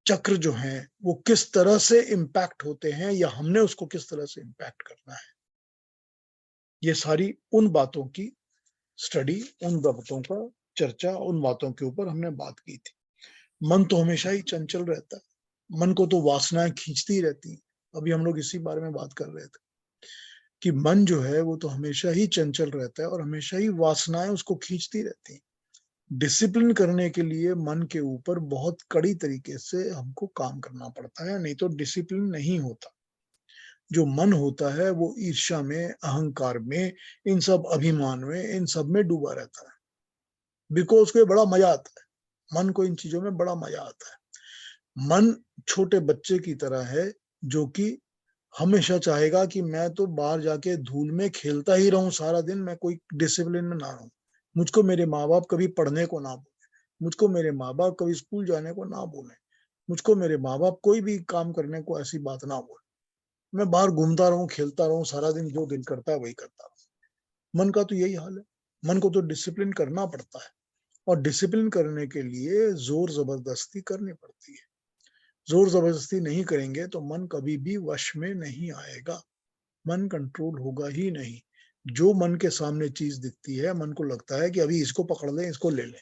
चक्र जो है वो किस तरह से इम्पैक्ट होते हैं, या हमने उसको किस तरह से इम्पैक्ट करना है, ये सारी उन बातों की स्टडी, उन बातों का चर्चा, उन बातों के ऊपर हमने बात की थी। मन तो हमेशा ही चंचल रहता है, मन को तो वासनाएं खींचती रहती हैं। अभी हम लोग इसी बारे में बात कर रहे थे कि मन जो है वो तो हमेशा ही चंचल रहता है और हमेशा ही वासनाएं उसको खींचती रहती हैं। डिसिप्लिन करने के लिए मन के ऊपर बहुत कड़ी तरीके से हमको काम करना पड़ता है, नहीं तो डिसिप्लिन नहीं होता। जो मन होता है वो ईर्ष्या में, अहंकार में, इन सब अभिमान में, इन सब में डूबा रहता है, बिकॉज उसको बड़ा मजा आता है। मन को इन चीजों में बड़ा मजा आता है। मन छोटे बच्चे की तरह है जो कि हमेशा चाहेगा कि मैं तो बाहर जाके धूल में खेलता ही रहूं सारा दिन, मैं कोई डिसिप्लिन में ना रहूं। मुझको मेरे माँ बाप कभी पढ़ने को ना बोले, मुझको मेरे माँ बाप कभी स्कूल जाने को ना बोले, मुझको मेरे माँ बाप कोई भी काम करने को ऐसी बात ना बोले। मैं बाहर घूमता रहूं, खेलता रहूं सारा दिन, जो दिल करता है वही करता रहूं। मन का तो यही हाल है। मन को तो डिसिप्लिन करना पड़ता है, और डिसिप्लिन करने के लिए जोर जबरदस्ती करनी पड़ती है। जोर जबरदस्ती नहीं करेंगे तो मन कभी भी वश में नहीं आएगा, मन कंट्रोल होगा ही नहीं। जो मन के सामने चीज दिखती है, मन को लगता है कि अभी इसको पकड़ लें, इसको ले लें,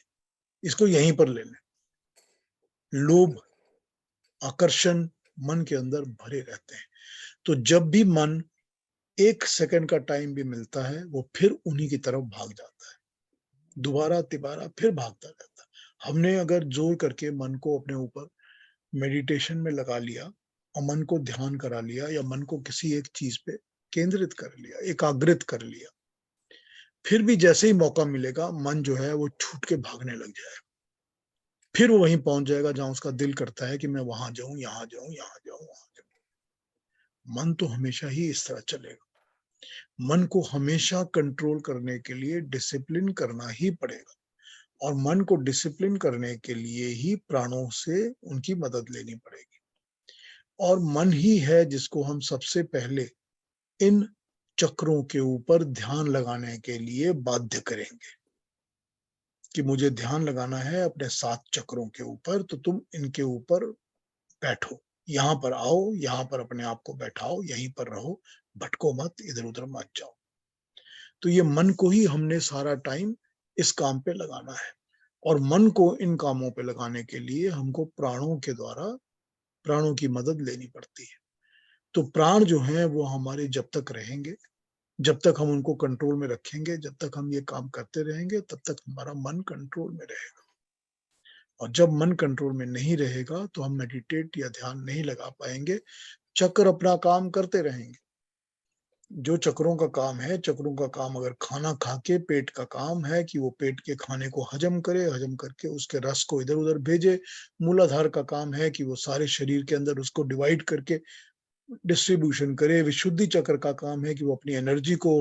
इसको यहीं पर ले लें। लोभ, आकर्षण मन के अंदर भरे रहते हैं। तो जब भी मन एक सेकंड का टाइम भी मिलता है, वो फिर उन्हीं की तरफ भाग जाता है, दोबारा तिबारा फिर भागता रहता है। हमने अगर जोर करके मन को अपने ऊपर मेडिटेशन में लगा लिया और मन को ध्यान करा लिया, या मन को किसी एक चीज पे केंद्रित कर लिया, एकाग्रित कर लिया, फिर भी जैसे ही मौका मिलेगा मन जो है वो छूट के भागने लग जाएगा। फिर वो वहीं पहुंच जाएगा जहां उसका दिल करता है कि मैं वहां जाऊं, यहाँ जाऊं, यहाँ जाऊं, वहां जाऊं। मन तो हमेशा ही इस तरह चलेगा। मन को हमेशा कंट्रोल करने के लिए डिसिप्लिन करना ही पड़ेगा, और मन को डिसिप्लिन करने के लिए ही प्राणों से उनकी मदद लेनी पड़ेगी। और मन ही है जिसको हम सबसे पहले इन चक्रों के ऊपर ध्यान लगाने के लिए बाध्य करेंगे कि मुझे ध्यान लगाना है अपने 7 चक्रों के ऊपर, तो तुम इनके ऊपर बैठो, यहाँ पर आओ, यहाँ पर अपने आप को बैठाओ, यहीं पर रहो, भटको मत, इधर-उधर मत जाओ। तो ये मन को ही हमने सारा टाइम इस काम पे लगाना है, और मन को इन कामों पे लगाने के लिए हमको प्राणों के द्वारा, प्राणों की मदद लेनी पड़ती है। तो प्राण जो हैं वो हमारे जब तक रहेंगे, जब तक हम उनको कंट्रोल में रखेंगे, जब तक हम ये काम करते रहेंगे, तब तक हमारा मन कंट्रोल में रहेगा। और जब मन कंट्रोल में नहीं रहेगा तो हम मेडिटेट या ध्यान नहीं लगा पाएंगे, चक्र अपना काम करते रहेंगे। जो चक्रों का काम है, चक्रों का काम अगर खाना खा के पेट का काम है कि वो पेट के खाने को हजम करे, हजम करके उसके रस को इधर-उधर भेजे। मूलाधार का काम है कि वो सारे शरीर के अंदर उसको डिवाइड करके डिस्ट्रीब्यूशन करे। विशुद्धि चक्र का काम है कि वो अपनी एनर्जी को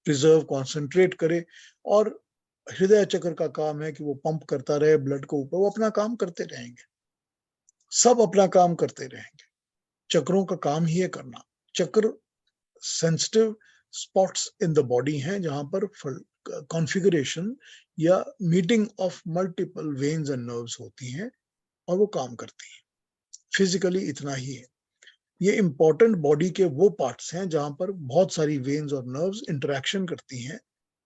प्रिजर्व, कंसंट्रेट करे। और हृदय चक्र का काम है कि वो पंप करता रहे ब्लड को ऊपर, वो अपना काम करते रहेंगे, सब अपना काम करते रहेंगे। चक्रों का काम ही है करना। चक्र sensitive spots in the body हैं जहां पर कॉन्फ़िगरेशन या meeting of multiple veins and nerves होती हैं और वो काम करती हैं। फिजिकली इतना ही है। ये इंपॉर्टेंट बॉडी के वो पार्ट्स हैं जहां पर बहुत सारी वेन्स और नर्व्स इंटरेक्शन करती हैं,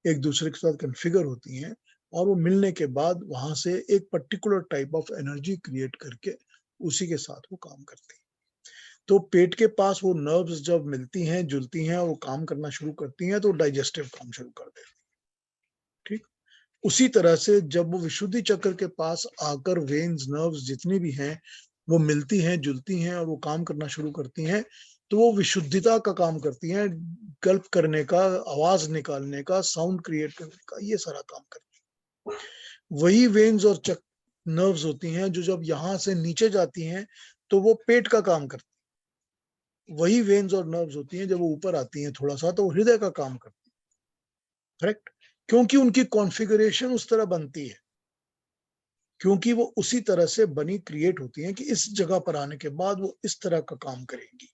एक दूसरे के साथ कन्फिगर होती हैं, और वो मिलने के बाद वहां से एक particular type of energy create करके उसी के साथ वो काम करती हैं। तो पेट के पास वो नर्व्स जब मिलती हैं, जुलती हैं, वो काम करना शुरू करती हैं, तो डाइजेस्टिव काम शुरू कर देती हैं। ठीक, उसी तरह से जब वो विशुद्धि चक्र के पास आकर वेन्स, नर्व्स जितनी भी हैं, वो मिलती हैं, जुलती हैं और वो काम करना शुरू करती हैं, तो वो विशुद्धिता का काम करती हैं, गल्प करने का, आवाज निकालने का, साउंड क्रिएट करने का, ये सारा काम करती हैं। वही वेन्स और नर्व्स होती हैं जो जब यहाँ से नीचे जाती हैं, तो वो पेट का काम करती हैं। वही वेन्स और नर्व्स होती हैं, जब वो ऊपर आती हैं थोड़ा सा तो वो हृदय का काम करती है, करेक्ट? क्योंकि उनकी कॉन्फ़िगरेशन उस तरह बनती है, क्योंकि वो उसी तरह से बनी क्रिएट होती हैं कि इस जगह पर आने के बाद वो इस तरह का काम करेंगी,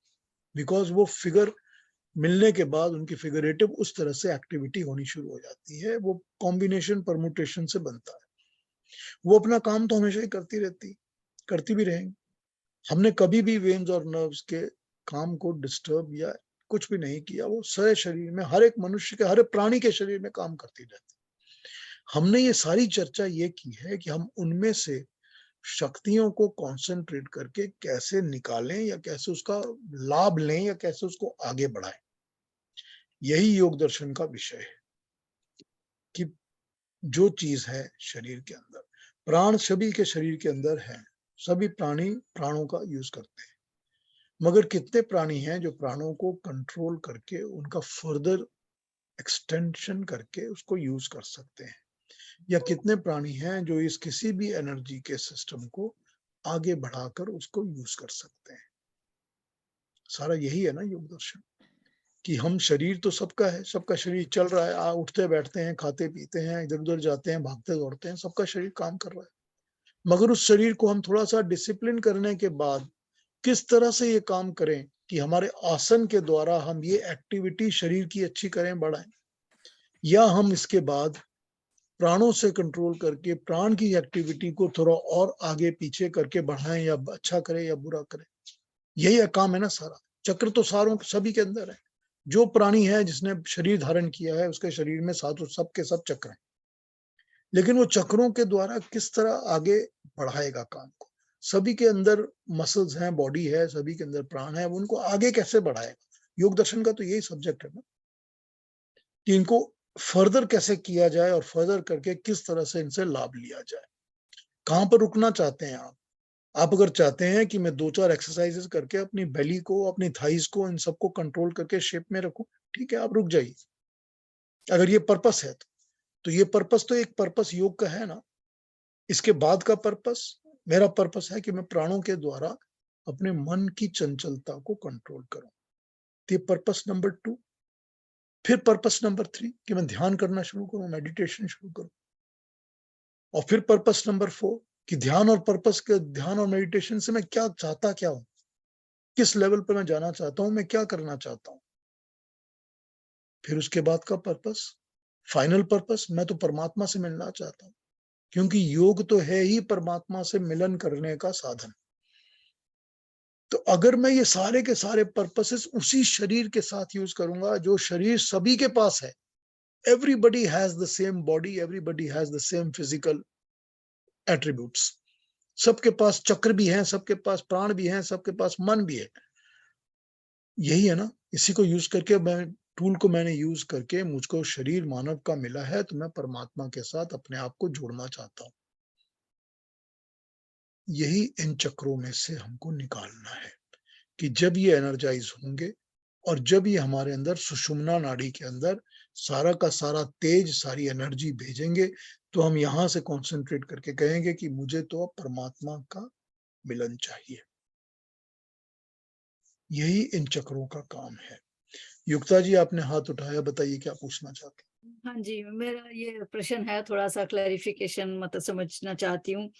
बिकॉज़ वो फिगर मिलने के बाद उनकी फिगरेटिव उस तरह से एक्टिविटी होनी शुरू हो जाती है, वो कॉम्बिनेशन परम्यूटेशन से बनता है। वो अपना काम तो हमेशा ही करती रहती, करती भी रहेंगी। हमने कभी भी वेन्स और नर्व्स के काम को डिस्टर्ब या कुछ भी नहीं किया, वो सारे शरीर में, हर एक मनुष्य के, हर एक प्राणी के शरीर में काम करती रहती। हमने ये सारी चर्चा ये की है कि हम उनमें से शक्तियों को कॉन्सेंट्रेट करके कैसे निकालें या कैसे उसका लाभ लें या कैसे उसको आगे बढ़ाएं। यही योग दर्शन का विषय है कि जो चीज है शरीर के अंदर, प्राण सभी के शरीर के अंदर है, सभी प्राणी प्राणों का यूज करते हैं, मगर कितने प्राणी हैं जो प्राणों को कंट्रोल करके उनका फर्दर एक्सटेंशन करके उसको यूज कर सकते हैं, या कितने प्राणी हैं जो इस किसी भी एनर्जी के सिस्टम को आगे बढ़ाकर उसको यूज कर सकते हैं। सारा यही है ना योग दर्शन, कि हम शरीर तो सबका है, सबका शरीर चल रहा है, उठते बैठते हैं, खाते पीते हैं, इधर उधर जाते हैं, भागते दौड़ते हैं, सबका शरीर काम कर रहा है, मगर उस शरीर को हम थोड़ा सा डिसिप्लिन करने के बाद किस तरह से ये काम करें कि हमारे आसन के द्वारा हम ये एक्टिविटी शरीर की अच्छी करें, बढ़ाएं, या हम इसके बाद प्राणों से कंट्रोल करके प्राण की एक्टिविटी को थोड़ा और आगे पीछे करके बढ़ाएं, या अच्छा करें या बुरा करें। यही काम है ना सारा। चक्र तो सारों सभी के अंदर है। जो प्राणी है जिसने शरीर धारण किया है उसके शरीर में सातों सब के सब चक्र हैं, लेकिन वो चक्रों के द्वारा किस तरह आगे बढ़ाएगा काम को। सभी के अंदर मसल्स हैं, बॉडी है, सभी के अंदर प्राण है, वो उनको आगे कैसे बढ़ाएगा। योग दर्शन का तो यही सब्जेक्ट है ना, कि इनको फर्दर कैसे किया जाए और फर्दर करके किस तरह से इनसे लाभ लिया जाए। कहाँ पर रुकना चाहते हैं आप अगर चाहते हैं कि मैं 2-4 एक्सरसाइजेस करके अपनी बेली को, अपनी थाइस को, इन सबको कंट्रोल करके शेप में रखूं, ठीक है, आप रुक जाइए। अगर ये पर्पस है तो ये पर्पस तो एक पर्पस योग का है ना। इसके बाद का पर्पस, मेरा पर्पस है कि मैं प्राणों के द्वारा अपने मन की चंचलता को कंट्रोल करूं। ये पर्पस नंबर 2। फिर पर्पस नंबर 3 कि मैं ध्यान करना शुरू करूं, मेडिटेशन शुरू करूं। और फिर पर्पस नंबर 4 कि ध्यान और मेडिटेशन से मैं क्या चाहता क्या हूं, किस लेवल पर मैं जाना चाहता हूं, मैं क्या करना चाहता हूं। फिर उसके बाद का पर्पस, फाइनल पर्पस, मैं तो परमात्मा से मिलना चाहता हूं, क्योंकि योग तो है ही परमात्मा से मिलन करने का साधन। तो अगर मैं ये सारे के सारे पर्पसेस उसी शरीर के साथ यूज करूंगा, जो शरीर सभी के पास है, everybody has the same body, everybody has the same physical attributes, सबके पास चक्र भी हैं, सबके पास प्राण भी हैं, सबके पास मन भी है। यही है ना, इसी को यूज करके मैं टूल को मैंने यूज करके मुझको शरीर मानव का मिला है, तो मैं परमात्मा के साथ अपने आप को जोड़ना चाहता हूं। यही इन चक्रों में से हमको निकालना है कि जब ये एनर्जाइज होंगे और जब ये हमारे अंदर सुषुम्ना नाड़ी के अंदर सारा का सारा तेज, सारी एनर्जी भेजेंगे, तो हम यहां से कंसंट्रेट करके कहेंगे कि मुझे तो अब परमात्मा का मिलन चाहिए। यही इन चक्रों का काम है। युक्ता जी, आपने हाथ उठाया, बताइए क्या पूछना चाहते हैं। हाँ जी, मेरा ये प्रश्न है, थोड़ा-सा क्लैरिफ़िकेशन मतलब समझना चाहती हूँ।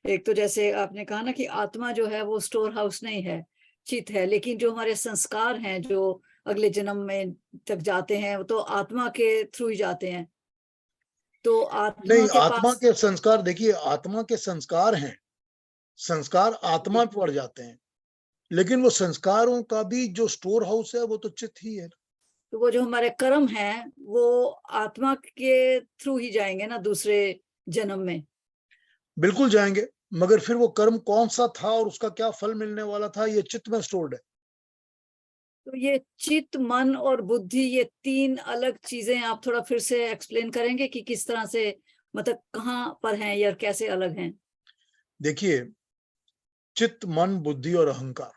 एक तो जैसे आपने कहा ना कि आत्मा जो है वो स्टोर हाउस नहीं है, चित है, लेकिन जो हमारे संस्कार हैं, जो अगले जन्म में तक जाते हैं, वो तो आत्मा के थ्रू ही जाते हैं। तो आत्मा नहीं, के आत्मा पास के संस्कार देखिए, आत्मा के संस्कार हैं, संस्कार आत्मा जी, पे पड़ जाते हैं, लेकिन वो संस्कारों का भी जो स्टोर हाउस है वो तो चित्त ही है। तो वो जो हमारे कर्म हैं, वो आत्मा के थ्रू ही जाएँगे ना दूसरे जन्म में। बिल्कुल जाएंगे, मगर फिर वो कर्म कौन सा था और उसका क्या फल मिलने वाला था, ये चित्त में स्टोर्ड है। तो ये चित्त, मन और बुद्धि, ये 3 अलग चीज़ें आप थोड़ा फिर से एक्सप्लेन करेंगे कि किस तरह से, मतलब कहाँ पर हैं या कैसे अलग हैं? देखिए, चित्त, मन, बुद्धि और अहंकार,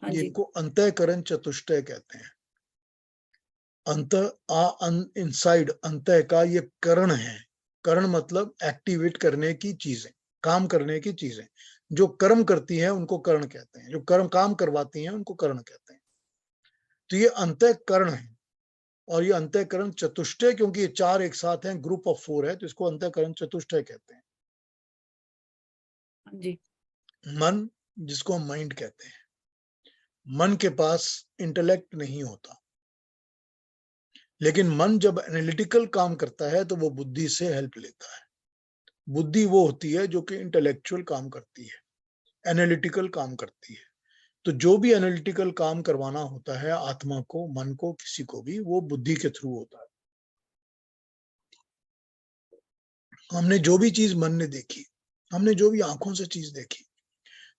हाँ ये जी, को अंतःकरण चतुष्टय कहते हैं। अंत इनसाइड अंतः का ये करण है। करण मतलब एक्टिवेट करने की चीजें, काम करने की चीजें। जो कर्म करती हैं उनको करण कहते हैं, जो कर्म काम करवाती हैं उनको करण कहते हैं। तो ये अंतःकरण है, और ये अंतःकरण चतुष्टय, क्योंकि ये 4 एक साथ हैं, ग्रुप ऑफ 4 है, तो इसको अंतःकरण चतुष्टय कहते हैं। हाँ जी। मन, जिसको हम माइंड कहते हैं, मन के पास इंटेलेक्ट नहीं होता, लेकिन मन जब एनालिटिकल काम करता है तो वो बुद्धि से हेल्प लेता है। बुद्धि वो होती है जो कि इंटेलेक्चुअल काम करती है, एनालिटिकल काम करती है। तो जो भी एनालिटिकल काम करवाना होता है आत्मा को, मन को, किसी को भी, वो बुद्धि के थ्रू होता है। हमने जो भी चीज मन ने देखी, हमने जो भी आंखों से चीज देखी,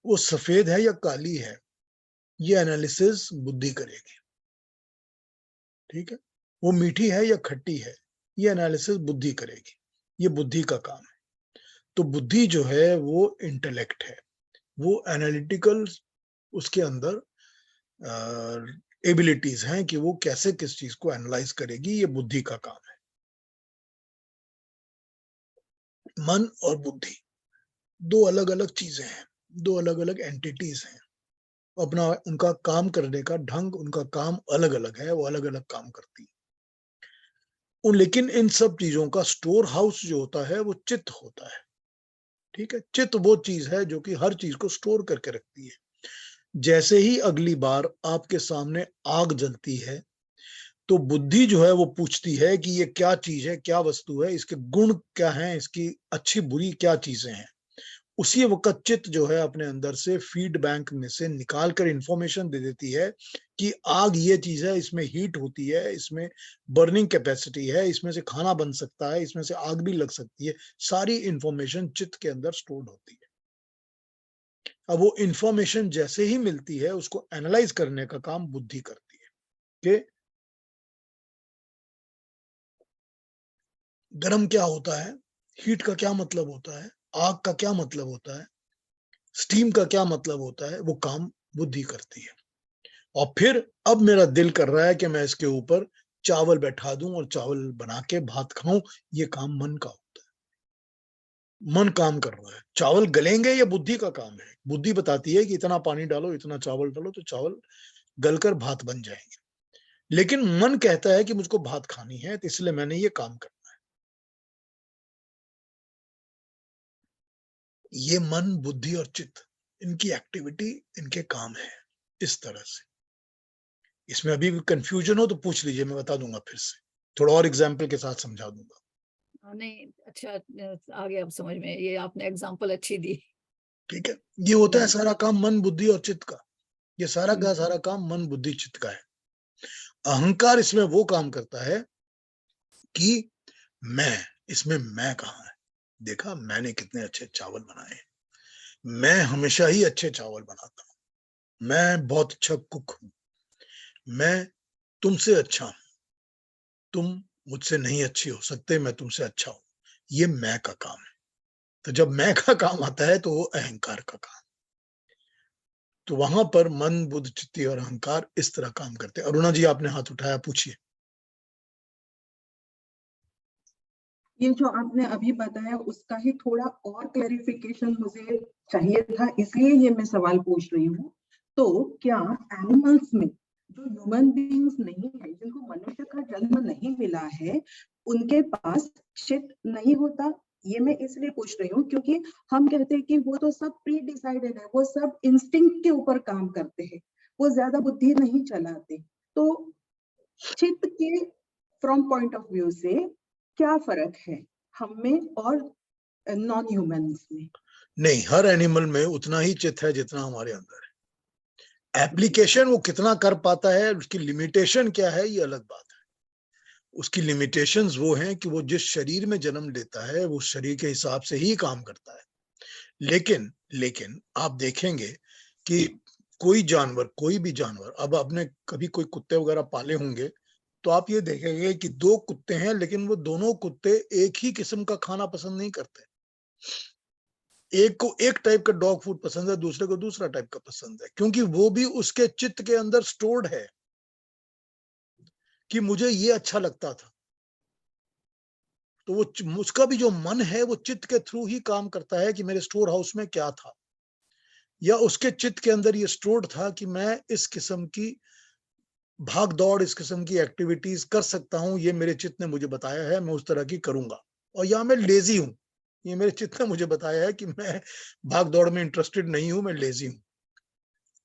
वो सफेद है या काली है, ये एनालिसिस बुद्धि करेगी। ठीक है, वो मीठी है या खट्टी है, ये एनालिसिस बुद्धि करेगी। ये बुद्धि का काम है। तो बुद्धि जो है वो इंटेलेक्ट है, वो एनालिटिकल, उसके अंदर एबिलिटीज हैं कि वो कैसे किस चीज को एनालाइज करेगी, ये बुद्धि का काम है। मन और बुद्धि दो अलग अलग चीजें हैं, दो अलग अलग एंटिटीज हैं। अपना उनका काम करने का ढंग, उनका काम अलग अलग है, वो अलग अलग काम करती है। लेकिन इन सब चीजों का स्टोर हाउस जो होता है वो चित्त होता है। ठीक है, चित्त वो चीज है जो कि हर चीज को स्टोर करके रखती है। जैसे ही अगली बार आपके सामने आग जलती है, तो बुद्धि जो है वो पूछती है कि ये क्या चीज है, क्या वस्तु है, इसके गुण क्या हैं, इसकी अच्छी बुरी क्या चीजें हैं। उसी वक्त चित्त जो है अपने अंदर से फीड बैंक में से निकाल कर इंफॉर्मेशन दे देती है कि आग ये चीज है, इसमें हीट होती है, इसमें बर्निंग कैपेसिटी है, इसमें से खाना बन सकता है, इसमें से आग भी लग सकती है। सारी इंफॉर्मेशन चित्त के अंदर स्टोर्ड होती है। अब वो इंफॉर्मेशन जैसे ही मिलती है, उसको एनालाइज करने का काम बुद्धि करती है कि गर्म क्या होता है, हीट का क्या मतलब होता है, आग का क्या मतलब होता है, स्टीम का क्या मतलब होता है, वो काम बुद्धि करती है। और फिर अब मेरा दिल कर रहा है कि मैं इसके ऊपर चावल बैठा दूं और चावल बना के भात खाऊं, ये काम मन का होता है। मन काम कर रहा है। चावल गलेंगे, ये बुद्धि का काम है। बुद्धि बताती है कि इतना पानी डालो, इतना चावल डालो, तो चावल गलकर भात बन जाएंगे। लेकिन मन कहता है कि मुझको भात खानी है, तो इसलिए मैंने ये काम करना है। ये मन, बुद्धि और चित्त, इनकी एक्टिविटी, इनके काम है इस तरह से। इसमें अभी भी कंफ्यूजन हो तो पूछ लीजिए, मैं बता दूंगा फिर से, थोड़ा और एग्जाम्पल के साथ समझा दूंगा। नहीं, अच्छा, आ गया अब समझ में, ये आपने एग्जांपल अच्छी दी। ठीक है, ये होता है हम्म, सारा काम मन, बुद्धि और चित्त का। ये सारा हम्म, का सारा काम मन, बुद्धि, चित्त का है। अहंकार इसमें वो काम करता है कि मैं, इसमें मैं कहाँ है। देखा, मैंने कितने अच्छे चावल बनाए, मैं हमेशा ही अच्छे चावल बनाता हूँ, मैं बहुत अच्छा कुक हूँ, मैं तुमसे अच्छा हूँ, तुम मुझसे नहीं अच्छी हो सकते, मैं तुमसे अच्छा हूं। ये मैं का काम है। तो जब मैं का काम आता है तो वो अहंकार का काम। तो वहां पर मन, बुद्धि, चित्त और अहंकार इस तरह काम करते हैं। अरुणा जी, आपने हाथ उठाया, पूछिए। ये जो आपने अभी बताया उसका ही थोड़ा और क्लैरिफिकेशन मुझे चाहिए था, इसलिए ये मैं सवाल पूछ रही हूँ। तो क्या एनिमल्स में जो ह्यूमन बीइंग्स नहीं है, जिनको मनुष्य का जन्म नहीं मिला है, उनके पास चित्त नहीं होता? ये मैं इसलिए पूछ रही हूँ क्योंकि हम कहते हैं कि वो तो सब प्री डिसाइडेड है, वो सब इंस्टिंक्ट के ऊपर काम करते हैं, वो ज्यादा बुद्धि नहीं चलाते। तो चित्त के फ्रॉम पॉइंट ऑफ व्यू से क्या फर्क है हम में और नॉन ह्यूमंस में? नहीं, हर एनिमल में उतना ही चित्त है जितना हमारे अंदर है। एप्लीकेशन वो कितना कर पाता है, उसकी लिमिटेशन क्या है, ये अलग बात है। उसकी लिमिटेशंस वो हैं कि वो जिस शरीर में जन्म लेता है, वो शरीर के हिसाब से ही काम करता है। लेकिन लेकिन आप देखेंगे कि कोई जानवर, कोई भी जानवर, अब आपने कभी कोई कुत्ते वगैरह पाले होंगे, तो आप ये देखेंगे कि दो कुत्ते हैं, लेकिन वो दोनों कुत्ते एक ही किस्म का खाना पसंद नहीं करते। एक को एक टाइप का डॉग फूड पसंद है, दूसरे को दूसरा टाइप का पसंद है, क्योंकि वो भी उसके चित्त के अंदर स्टोर्ड है कि मुझे ये अच्छा लगता था। तो वो उसका भी जो मन है वो चित्त के थ्रू ही काम करता है कि मेरे स्टोर हाउस में क्या था। या उसके चित्त के अंदर ये स्टोर्ड था कि मैं इस किस्म की भाग दौड़, इस किस्म की एक्टिविटीज कर सकता हूं, ये मेरे चित्त ने मुझे बताया है, मैं उस तरह की करूंगा। और या मैं लेजी हूं, ये मेरे चित्त ने मुझे बताया है कि मैं भाग दौड़ में इंटरेस्टेड नहीं हूं, मैं लेजी हूं।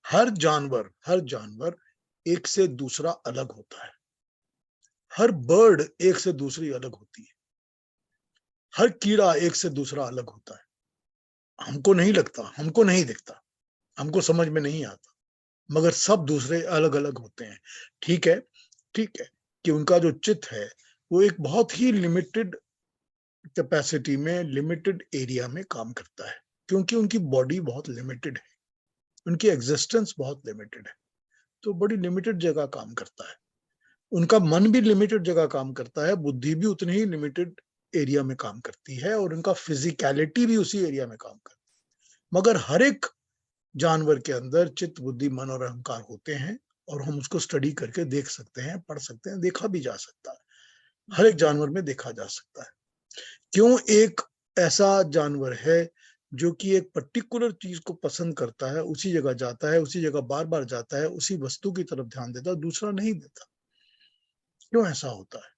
हर जानवर एक से दूसरा अलग होता है। हर बर्ड एक से दूसरी अलग होती है। हर कीड़ा एक से दूसरा अलग होता है। हमको नहीं लगता, हमको नहीं दिखता, हमको समझ में नहीं आता, मगर सब दूसरे अलग अलग होते हैं। ठीक है, ठीक है कि उनका जो चित्त है वो एक बहुत ही लिमिटेड कैपेसिटी में, लिमिटेड एरिया में काम करता है, क्योंकि उनकी बॉडी बहुत लिमिटेड है, उनकी एग्जिस्टेंस बहुत लिमिटेड है, तो बड़ी लिमिटेड जगह काम करता है। उनका मन भी लिमिटेड जगह काम करता है, बुद्धि भी उतनी ही लिमिटेड एरिया में काम करती है, और उनका फिजिकलिटी भी उसी एरिया में काम करती है। मगर हर एक जानवर के अंदर चित्त, बुद्धि, मन और अहंकार होते हैं, और हम उसको स्टडी करके देख सकते हैं, पढ़ सकते हैं, देखा भी जा सकता है। हर एक जानवर में देखा जा सकता है। क्यों एक ऐसा जानवर है जो कि एक पर्टिकुलर चीज को पसंद करता है, उसी जगह जाता है, उसी जगह बार बार जाता है, उसी वस्तु की तरफ ध्यान देता है, दूसरा नहीं देता? क्यों ऐसा होता है?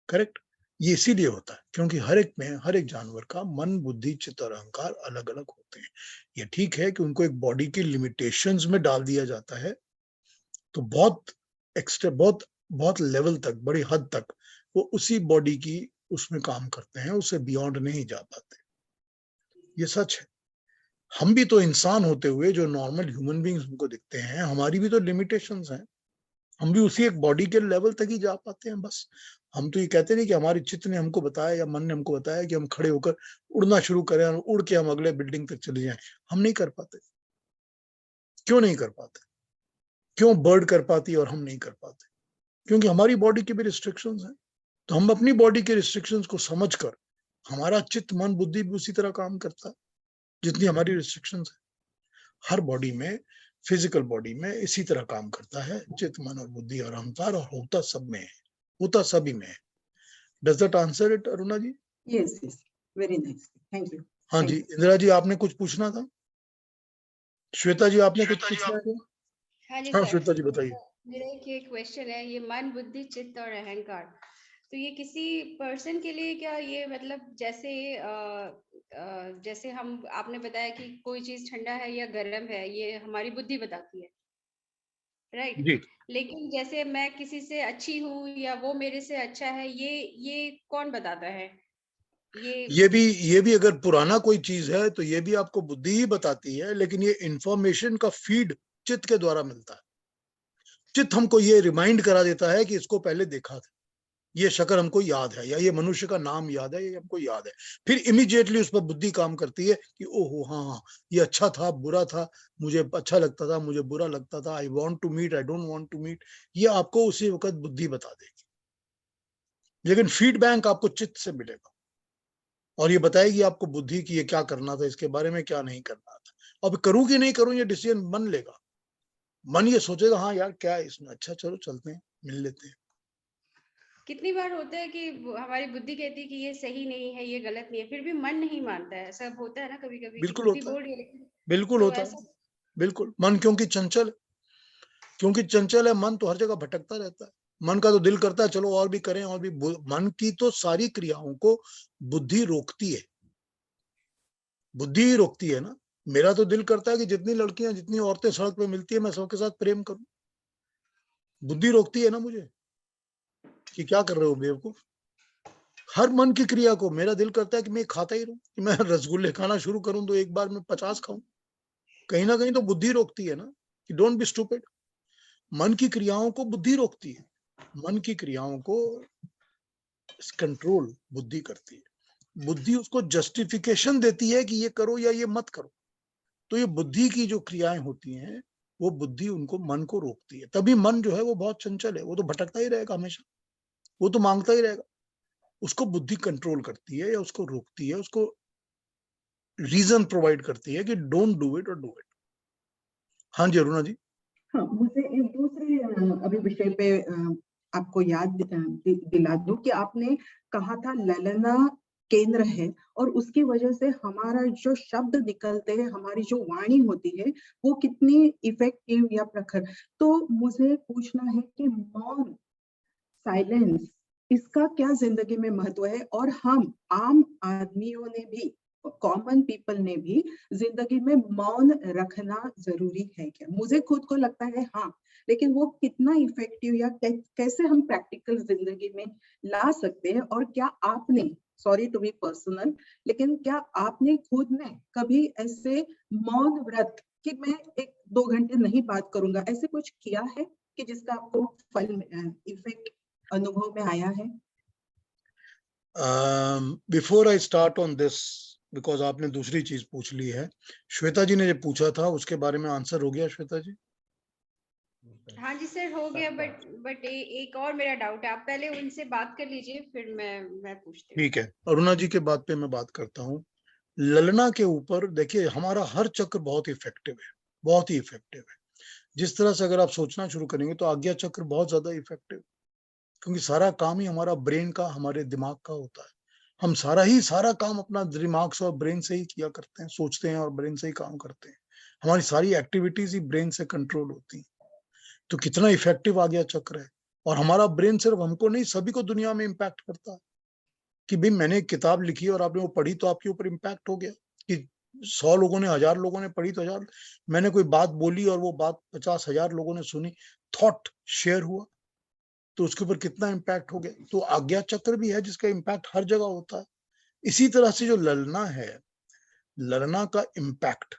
करेक्ट, ये इसीलिए होता है क्योंकि हर एक में, हर एक जानवर का मन, बुद्धि, चित्त और अहंकार अलग अलग होते हैं। ये ठीक है कि उनको एक बॉडी की लिमिटेशंस में डाल दिया जाता है, तो बहुत एक्स्ट्रा, बहुत बहुत लेवल तक, बड़ी हद तक वो उसी बॉडी की उसमें काम करते हैं, उससे बियॉन्ड नहीं जा पाते। ये सच है। हम भी तो इंसान होते हुए जो नॉर्मल ह्यूमन बींग्स हमको दिखते हैं, हमारी भी तो लिमिटेशंस हैं। हम भी उसी एक बॉडी के लेवल तक ही जा पाते हैं बस। हम तो ये कहते नहीं कि हमारे चित्त ने हमको बताया या मन ने हमको बताया कि हम खड़े होकर उड़ना शुरू करें और उड़ के हम अगले बिल्डिंग तक चले जाएं। हम नहीं कर पाते। क्यों नहीं कर पाते? क्यों बर्ड कर पाती है और हम नहीं कर पाते? क्योंकि हमारी बॉडी के भी रिस्ट्रिक्शंस हैं। तो हम अपनी बॉडी के रिस्ट्रिक्शंस को समझकर, हमारा चित्त, मन, बुद्धि भी उसी तरह काम करता है जितनी हमारी रिस्ट्रिक्शंस है। हर बॉडी में, फिजिकल बॉडी में इसी तरह काम करता है चित्त, मन और बुद्धि और अहंकार, और होता सब में है, होता सभी में है। Does that answer it, Aruna ji? Yes yes, very nice, thank you. हाँ जी, इंदिरा जी आपने कुछ पूछना था? श्वेता जी आपने कुछ पूछना है? हाँ जी हाँ सर, श्वेता जी बताइए। मेरा एक ये क्वेश्चन है, ये मन, बुद्धि, चित्त और अहंकार, तो ये किसी पर्सन के लिए क्या, ये मतलब जैसे हम, आपने बताया कि कोई चीज ठंडा है या गर्म है, ये हमारी बुद्धि बताती है, राइट? जी, लेकिन जैसे मैं किसी से अच्छी हूँ या वो मेरे से अच्छा है, ये कौन बताता है? ये भी अगर पुराना कोई चीज है तो ये भी आपको बुद्धि ही बताती है, लेकिन ये इंफॉर्मेशन का फीड चित्त के द्वारा मिलता है। चित्त हमको ये रिमाइंड करा देता है कि इसको पहले देखा था, ये शक्ल हमको याद है, या ये मनुष्य का नाम याद है, ये हमको याद है। फिर इमीडिएटली उस पर बुद्धि काम करती है कि ओहो हाँ हाँ, ये अच्छा था, बुरा था, मुझे अच्छा लगता था, मुझे बुरा लगता था, I want to meet, I don't want to meet, ये आपको उसी वक्त बुद्धि बता देगी। लेकिन फीडबैक आपको चित्त से मिलेगा, और ये बताएगी आपको बुद्धि की ये क्या करना था, इसके बारे में क्या नहीं करना था। अब करूं कि नहीं करूं ये डिसीजन मन लेगा। मन ये सोचेगा हाँ यार क्या है इसमें, अच्छा चलो चलते हैं, मिल लेते हैं। कितनी बार होता है कि हमारी बुद्धि कहती है कि ये सही नहीं है, ये गलत नहीं है, फिर भी मन नहीं मानता है। सब होता है ना कभी कभी कि बिल्कुल बुद्धि होता है, बोल रही है लेकिन, बिल्कुल तो होता है, ऐसा बिल्कुल। मन क्योंकि चंचल है मन, तो हर जगह भटकता रहता है। मन का तो दिल करता है चलो और भी करें और भी। मन की तो सारी क्रियाओं को बुद्धि रोकती है, बुद्धि ही रोकती है ना। मेरा तो दिल करता है कि जितनी लड़कियां, जितनी औरतें सड़क पे मिलती है मैं सबके साथ प्रेम करूं। बुद्धि रोकती है ना मुझे कि क्या कर रहे हो बेवकूफ। हर मन की क्रिया को मेरा दिल करता है कि मैं खाता ही रहूं, कि मैं रसगुल्ले खाना शुरू करूं तो एक बार में 50 खाऊं। कहीं ना कहीं तो बुद्धि रोकती है ना कि डोंट बी स्टूपिड। मन की क्रियाओं को बुद्धि रोकती है, मन की क्रियाओं को कंट्रोल बुद्धि करती है। बुद्धि उसको जस्टिफिकेशन देती है कि ये करो या ये मत करो। तो ये बुद्धि की जो क्रियाएं होती हैं, वो बुद्धि उनको, मन को रोकती है। तभी मन जो है वो बहुत चंचल है, वो तो भटकता ही रहेगा हमेशा, वो तो मांगता ही रहेगा। उसको बुद्धि कंट्रोल करती है या उसको रोकती है, उसको रीजन प्रोवाइड करती है कि डोंट डू इट और डू इट। हाँ जी अरुणा जी। हाँ, मुझे एक दूसरे अभी विषय पे आपको याद दिला दूं कि आपने कहा था ललना केंद्र है और उसकी वजह से हमारा जो शब्द निकलते हैं, हमारी जो वाणी होती है, वो कितनी इफेक्टिव या प्रखर। तो मुझे पूछना है कि मौन, साइलेंस, इसका क्या जिंदगी में महत्व है और हम आम आदमियों ने भी, कॉमन पीपल ने भी जिंदगी में मौन रखना जरूरी है क्या? मुझे खुद को लगता है हाँ, लेकिन वो कितना इफेक्टिव या कैसे हम प्रैक्टिकल जिंदगी में ला सकते हैं? और क्या आपने, सॉरी टू बी पर्सनल, लेकिन क्या आपने खुद ने कभी ऐसे मौन व्रत कि मैं 1-2 घंटे नहीं बात करूंगा, ऐसे कुछ किया है कि जिसका आपको फल इफेक्ट अनुभव में आया है? Before I start on this, because आपने दूसरी चीज पूछ ली है, श्वेता जी ने जो पूछा था उसके बारे में आंसर हो गया श्वेता जी? हाँ जी सर, हो गया, बट एक और मेरा डाउट है, आप पहले उनसे बात कर लीजिए, फिर मैं पूछती हूँ। ठीक है, अरुणा जी के बात पे मैं बात करता हूँ। ललना के ऊपर देखिए, हमारा हर चक्र बहुत इफेक्टिव है, बहुत ही इफेक्टिव है। जिस तरह से अगर आप सोचना शुरू करेंगे तो आज्ञा चक्र बहुत ज्यादा इफेक्टिव, क्योंकि सारा काम ही हमारा ब्रेन का, हमारे दिमाग का होता है। हम सारा काम अपना दिमाग से और ब्रेन से ही किया करते हैं, सोचते हैं और ब्रेन से ही काम करते हैं। हमारी सारी एक्टिविटीज ही ब्रेन से कंट्रोल होती हैं। तो कितना इफेक्टिव आज्ञा चक्र है। और हमारा ब्रेन सिर्फ हमको नहीं, सभी को दुनिया में इम्पैक्ट करता है। कि भाई मैंने एक किताब लिखी और आपने वो पढ़ी तो आपके ऊपर इम्पैक्ट हो गया। कि 100 लोगों ने, 1000 लोगों ने पढ़ी तो 1000, मैंने कोई बात बोली और वो बात 50,000 लोगों ने सुनी, थॉट शेयर हुआ, तो उसके ऊपर कितना इम्पैक्ट हो गया। तो आज्ञा चक्र भी है जिसका इम्पैक्ट हर जगह होता है। इसी तरह से जो ललना है, ललना का इम्पैक्ट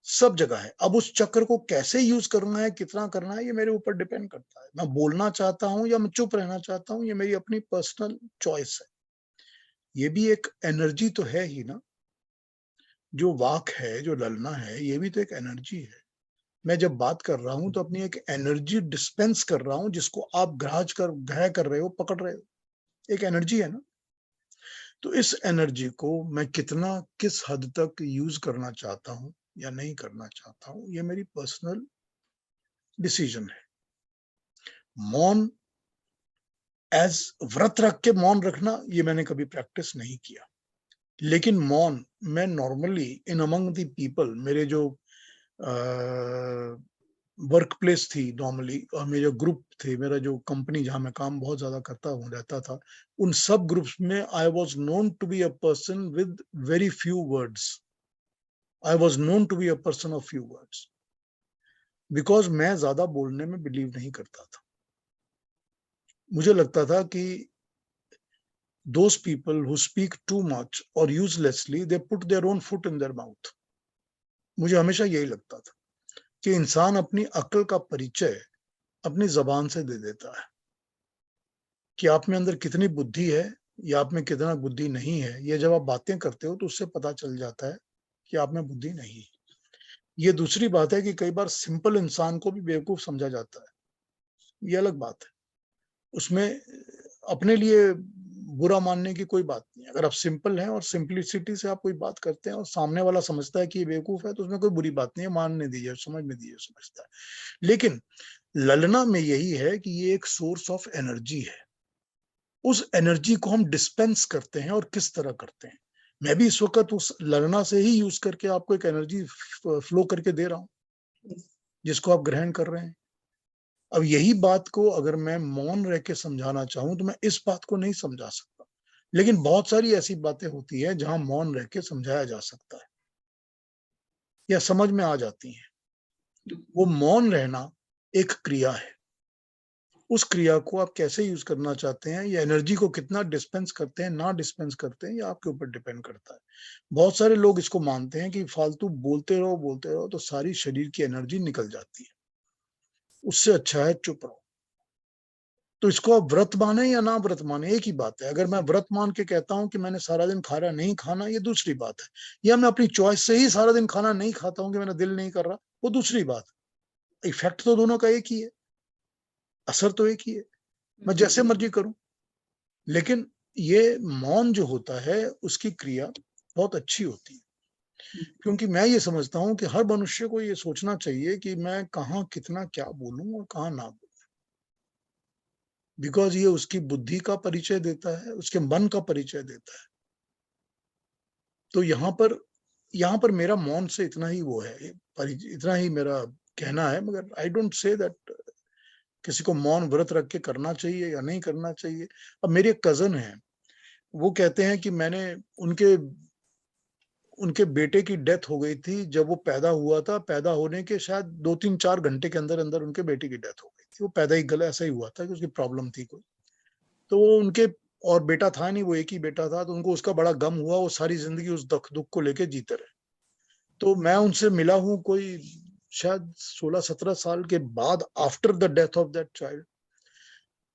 सब जगह है। अब उस चक्र को कैसे यूज करना है, कितना करना है, ये मेरे ऊपर डिपेंड करता है। मैं बोलना चाहता हूँ या मैं चुप रहना चाहता हूँ, ये मेरी अपनी पर्सनल चॉइस है। ये भी एक एनर्जी तो है ही ना, जो वाक है, जो ललना है, ये भी तो एक एनर्जी है। मैं जब बात कर रहा हूं तो अपनी एक एनर्जी डिस्पेंस कर रहा हूं, जिसको आप ग्रह कर रहे हो, पकड़ रहे हो, एक एनर्जी है ना। तो इस एनर्जी को मैं कितना, किस हद तक यूज करना चाहता हूं या नहीं करना चाहता हूं, ये मेरी पर्सनल डिसीजन है। मौन एज व्रत रख के मौन रखना, ये मैंने कभी प्रैक्टिस नहीं किया। लेकिन मौन मैं normally in among the people, मेरे जो वर्क प्लेस थी नॉर्मली, और मेरे ग्रुप थे, मेरा जो कंपनी जहां मैं काम बहुत ज्यादा करता हूँ रहता था, उन सब ग्रुप्स में I was known to be a person with very few words. I was known to be a person of few words, because मैं ज्यादा बोलने में बिलीव नहीं करता था। मुझे लगता था कि those people who speak too much or uselessly, they put their own foot in their mouth. मुझे हमेशा यही लगता था कि इंसान अपनी अक्ल का परिचय अपनी जबान से दे देता है। कि आप में अंदर कितनी बुद्धि है या आप में कितना बुद्धि नहीं है, ये जब आप बातें करते हो तो उससे पता चल जाता है कि आप में बुद्धि नहीं है। ये दूसरी बात है कि कई बार सिंपल इंसान को भी बेवकूफ समझा जाता है, ये अलग बात है। उसमें अपने लिए बुरा मानने की कोई बात नहीं। अगर आप सिंपल हैं और सिंपलिसिटी से आप कोई बात करते हैं और सामने वाला समझता है कि ये बेवकूफ है, तो उसमें कोई बुरी बात नहीं है, मानने दीजिए, समझने दीजिए, समझता है। लेकिन ललना में यही है कि ये एक सोर्स ऑफ एनर्जी है। उस एनर्जी को हम डिस्पेंस करते हैं, और किस तरह करते हैं। मैं भी इस वक्त उस ललना से ही यूज करके आपको एक एनर्जी फ्लो करके दे रहा हूं, जिसको आप ग्रहण कर रहे हैं। अब यही बात को अगर मैं मौन रह के समझाना चाहूं तो मैं इस बात को नहीं समझा सकता। लेकिन बहुत सारी ऐसी बातें होती है जहां मौन रह के समझाया जा सकता है या समझ में आ जाती हैं। वो मौन रहना एक क्रिया है। उस क्रिया को आप कैसे यूज करना चाहते हैं, या एनर्जी को कितना डिस्पेंस करते हैं, ना डिस्पेंस करते हैं, ये आपके ऊपर डिपेंड करता है। बहुत सारे लोग इसको मानते हैं कि फालतू बोलते रहो तो सारी शरीर की एनर्जी निकल जाती है, उससे अच्छा है चुप रहो। तो इसको आप व्रत माने या ना व्रत माने, एक ही बात है। अगर मैं व्रत मान के कहता हूं कि मैंने सारा दिन खाना नहीं खाना, ये दूसरी बात है। या मैं अपनी चॉइस से ही सारा दिन खाना नहीं खाता हूं कि मेरा दिल नहीं कर रहा, वो दूसरी बात। इफेक्ट तो दोनों का एक ही है, असर तो एक ही है, मैं जैसे मर्जी करूं। लेकिन ये मौन जो होता है, उसकी क्रिया बहुत अच्छी होती है। क्योंकि मैं ये समझता हूं कि हर मनुष्य को ये सोचना चाहिए कि मैं कहाँ कितना क्या बोलूं और कहाँ ना बोलूं। बिकॉज ये उसकी बुद्धि का परिचय देता है, उसके मन का परिचय देता है। तो यहाँ पर मेरा मौन से इतना ही वो है, इतना ही मेरा कहना है, मगर आई डोंट से दैट किसी को मौन व्रत रख के करना चाहिए या नहीं करना चाहिए। अब मेरे एक कजन है, वो कहते हैं कि मैंने उनके बेटे की डेथ हो गई थी जब वो पैदा हुआ था, पैदा होने के शायद 2-3-4 घंटे के अंदर अंदर उनके बेटे की डेथ हो गई थी। वो पैदा ही गला ऐसा ही हुआ था कि उसकी प्रॉब्लम थी कोई, तो वो उनके, और बेटा था नहीं, वो एक ही बेटा था, तो उनको उसका बड़ा गम हुआ, वो सारी जिंदगी उस दुख को लेके जीते रहे। तो मैं उनसे मिला हूँ कोई शायद 16-17 साल के बाद, after the death of that child.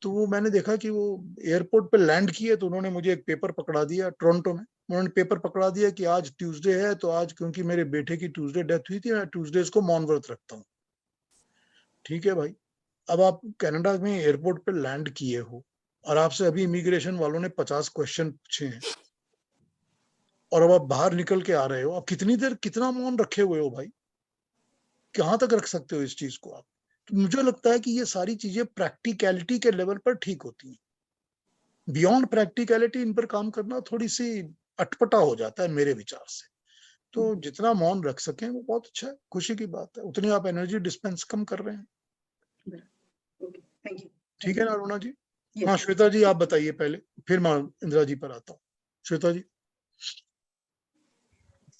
तो वो मैंने देखा कि वो एयरपोर्ट पे लैंड किए, तो उन्होंने मुझे एक पेपर पकड़ा दिया टोरंटो में, उन्होंने पेपर पकड़ा दिया कि आज ट्यूसडे है, तो आज क्योंकि मेरे बेटे की ट्यूसडे डेथ हुई थी, मैं ट्यूसडेज को मौन व्रत रखता हूँ। ठीक है भाई, अब आप कनाडा में एयरपोर्ट पे लैंड किए हो और आपसे अभी इमिग्रेशन वालों ने 50 क्वेश्चन पूछे हैं, और अब आप बाहर निकल के आ रहे हो, आप कितनी देर कितना मौन रखे हुए हो भाई, कहाँ तक रख सकते हो इस चीज को आप? तो मुझे लगता है कि ये सारी चीजें प्रैक्टिकलिटी के लेवल पर ठीक होती हैं, बियॉन्ड प्रैक्टिकलिटी इन पर काम करना थोड़ी सी अटपटा हो जाता है मेरे विचार से। तो जितना मौन रख सकें वो बहुत अच्छा है, खुशी की बात है, उतनी आप एनर्जी डिस्पेंस कम कर रहे हैं। Okay, thank you. ठीक है ना अरुणा जी? Yes. हाँ श्वेता जी, आप बताइए पहले, फिर मैं इंदिरा जी पर आता हूँ। श्वेता जी।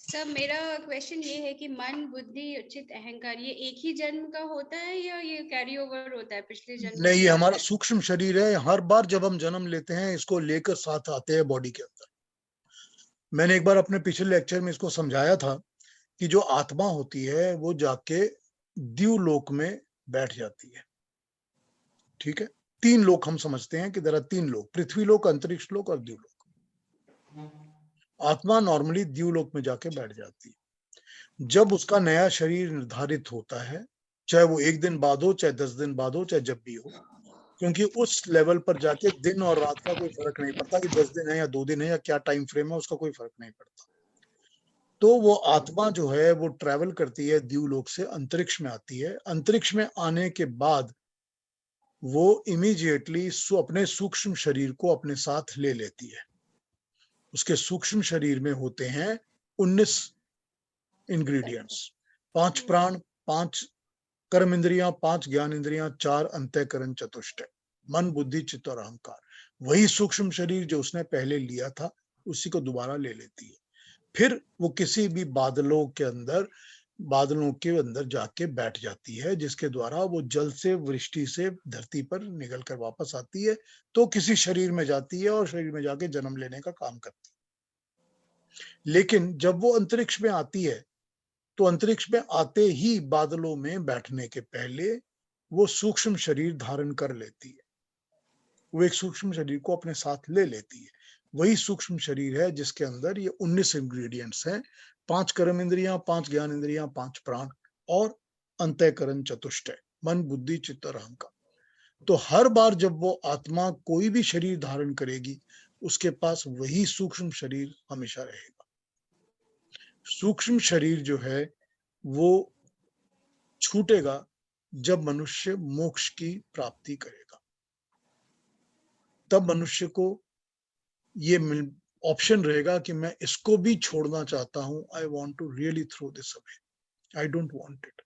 सर मेरा क्वेश्चन ये है कि मन, बुद्धि, चित्त, अहंकार ये एक ही जन्म का होता है या ये कैरी ओवर होता है पिछले जन्म? नहीं, ये हमारा सूक्ष्म शरीर है, हर बार जब हम जन्म लेते हैं इसको लेकर साथ आते हैं बॉडी के अंदर। मैंने एक बार अपने पिछले लेक्चर में इसको समझाया था कि जो आत्मा होती है वो जाके द्यूलोक में बैठ जाती है। ठीक है, 3 लोक हम समझते हैं कि जरा 3 लोक, पृथ्वी लोक, अंतरिक्ष लोक और द्यूलोक। आत्मा नॉर्मली द्यूलोक में जाके बैठ जाती है। जब उसका नया शरीर निर्धारित होता है, चाहे वो 1 दिन बाद हो, चाहे 10 दिन बाद हो, चाहे जब भी हो, क्योंकि उस लेवल पर जाके दिन और रात का कोई फर्क नहीं पड़ता कि 10 दिन है या 2 दिन है या क्या टाइम फ्रेम है, उसका कोई फर्क नहीं पड़ता। तो वो आत्मा जो है वो ट्रैवल करती है द्यूलोक से, अंतरिक्ष में आती है। अंतरिक्ष में आने के बाद वो इमीडिएटली अपने सूक्ष्म शरीर को अपने साथ ले लेती है। उसके सूक्ष्म शरीर में होते हैं 19 इंग्रेडिएंट्स, 5 प्राण, 5 कर्म इंद्रियां, 5 ज्ञान इंद्रियां, 4 अंतःकरण चतुष्टय, मन, बुद्धि, चित्त और अहंकार। वही सूक्ष्म शरीर जो उसने पहले लिया था उसी को दोबारा ले लेती है। फिर वो किसी भी बादलों के अंदर जाके बैठ जाती है, जिसके द्वारा वो जल से, वृष्टि से धरती पर निकल कर वापस आती है, तो किसी शरीर में जाती है और शरीर में जाके जन्म लेने का काम करती है। लेकिन जब वो अंतरिक्ष में आती है, तो अंतरिक्ष में आते ही बादलों में बैठने के पहले वो सूक्ष्म शरीर धारण कर लेती है। वो एक सूक्ष्म शरीर को अपने साथ ले लेती है। वही सूक्ष्म शरीर है जिसके अंदर ये 19 इंग्रेडिएंट्स हैं, 5 कर्म इंद्रियां, 5 ज्ञान इंद्रियां, 5 प्राण और अंतःकरण चतुष्टय, मन, बुद्धि, चित्त और अहंकार। तो हर बार जब वो आत्मा कोई भी शरीर धारण करेगी, उसके पास वही सूक्ष्म शरीर हमेशा रहेगा। सूक्ष्म शरीर जो है वो छूटेगा जब मनुष्य मोक्ष की प्राप्ति करेगा, तब मनुष्य को ये ऑप्शन रहेगा कि मैं इसको भी छोड़ना चाहता हूं, I want to really throw this away, I don't want it.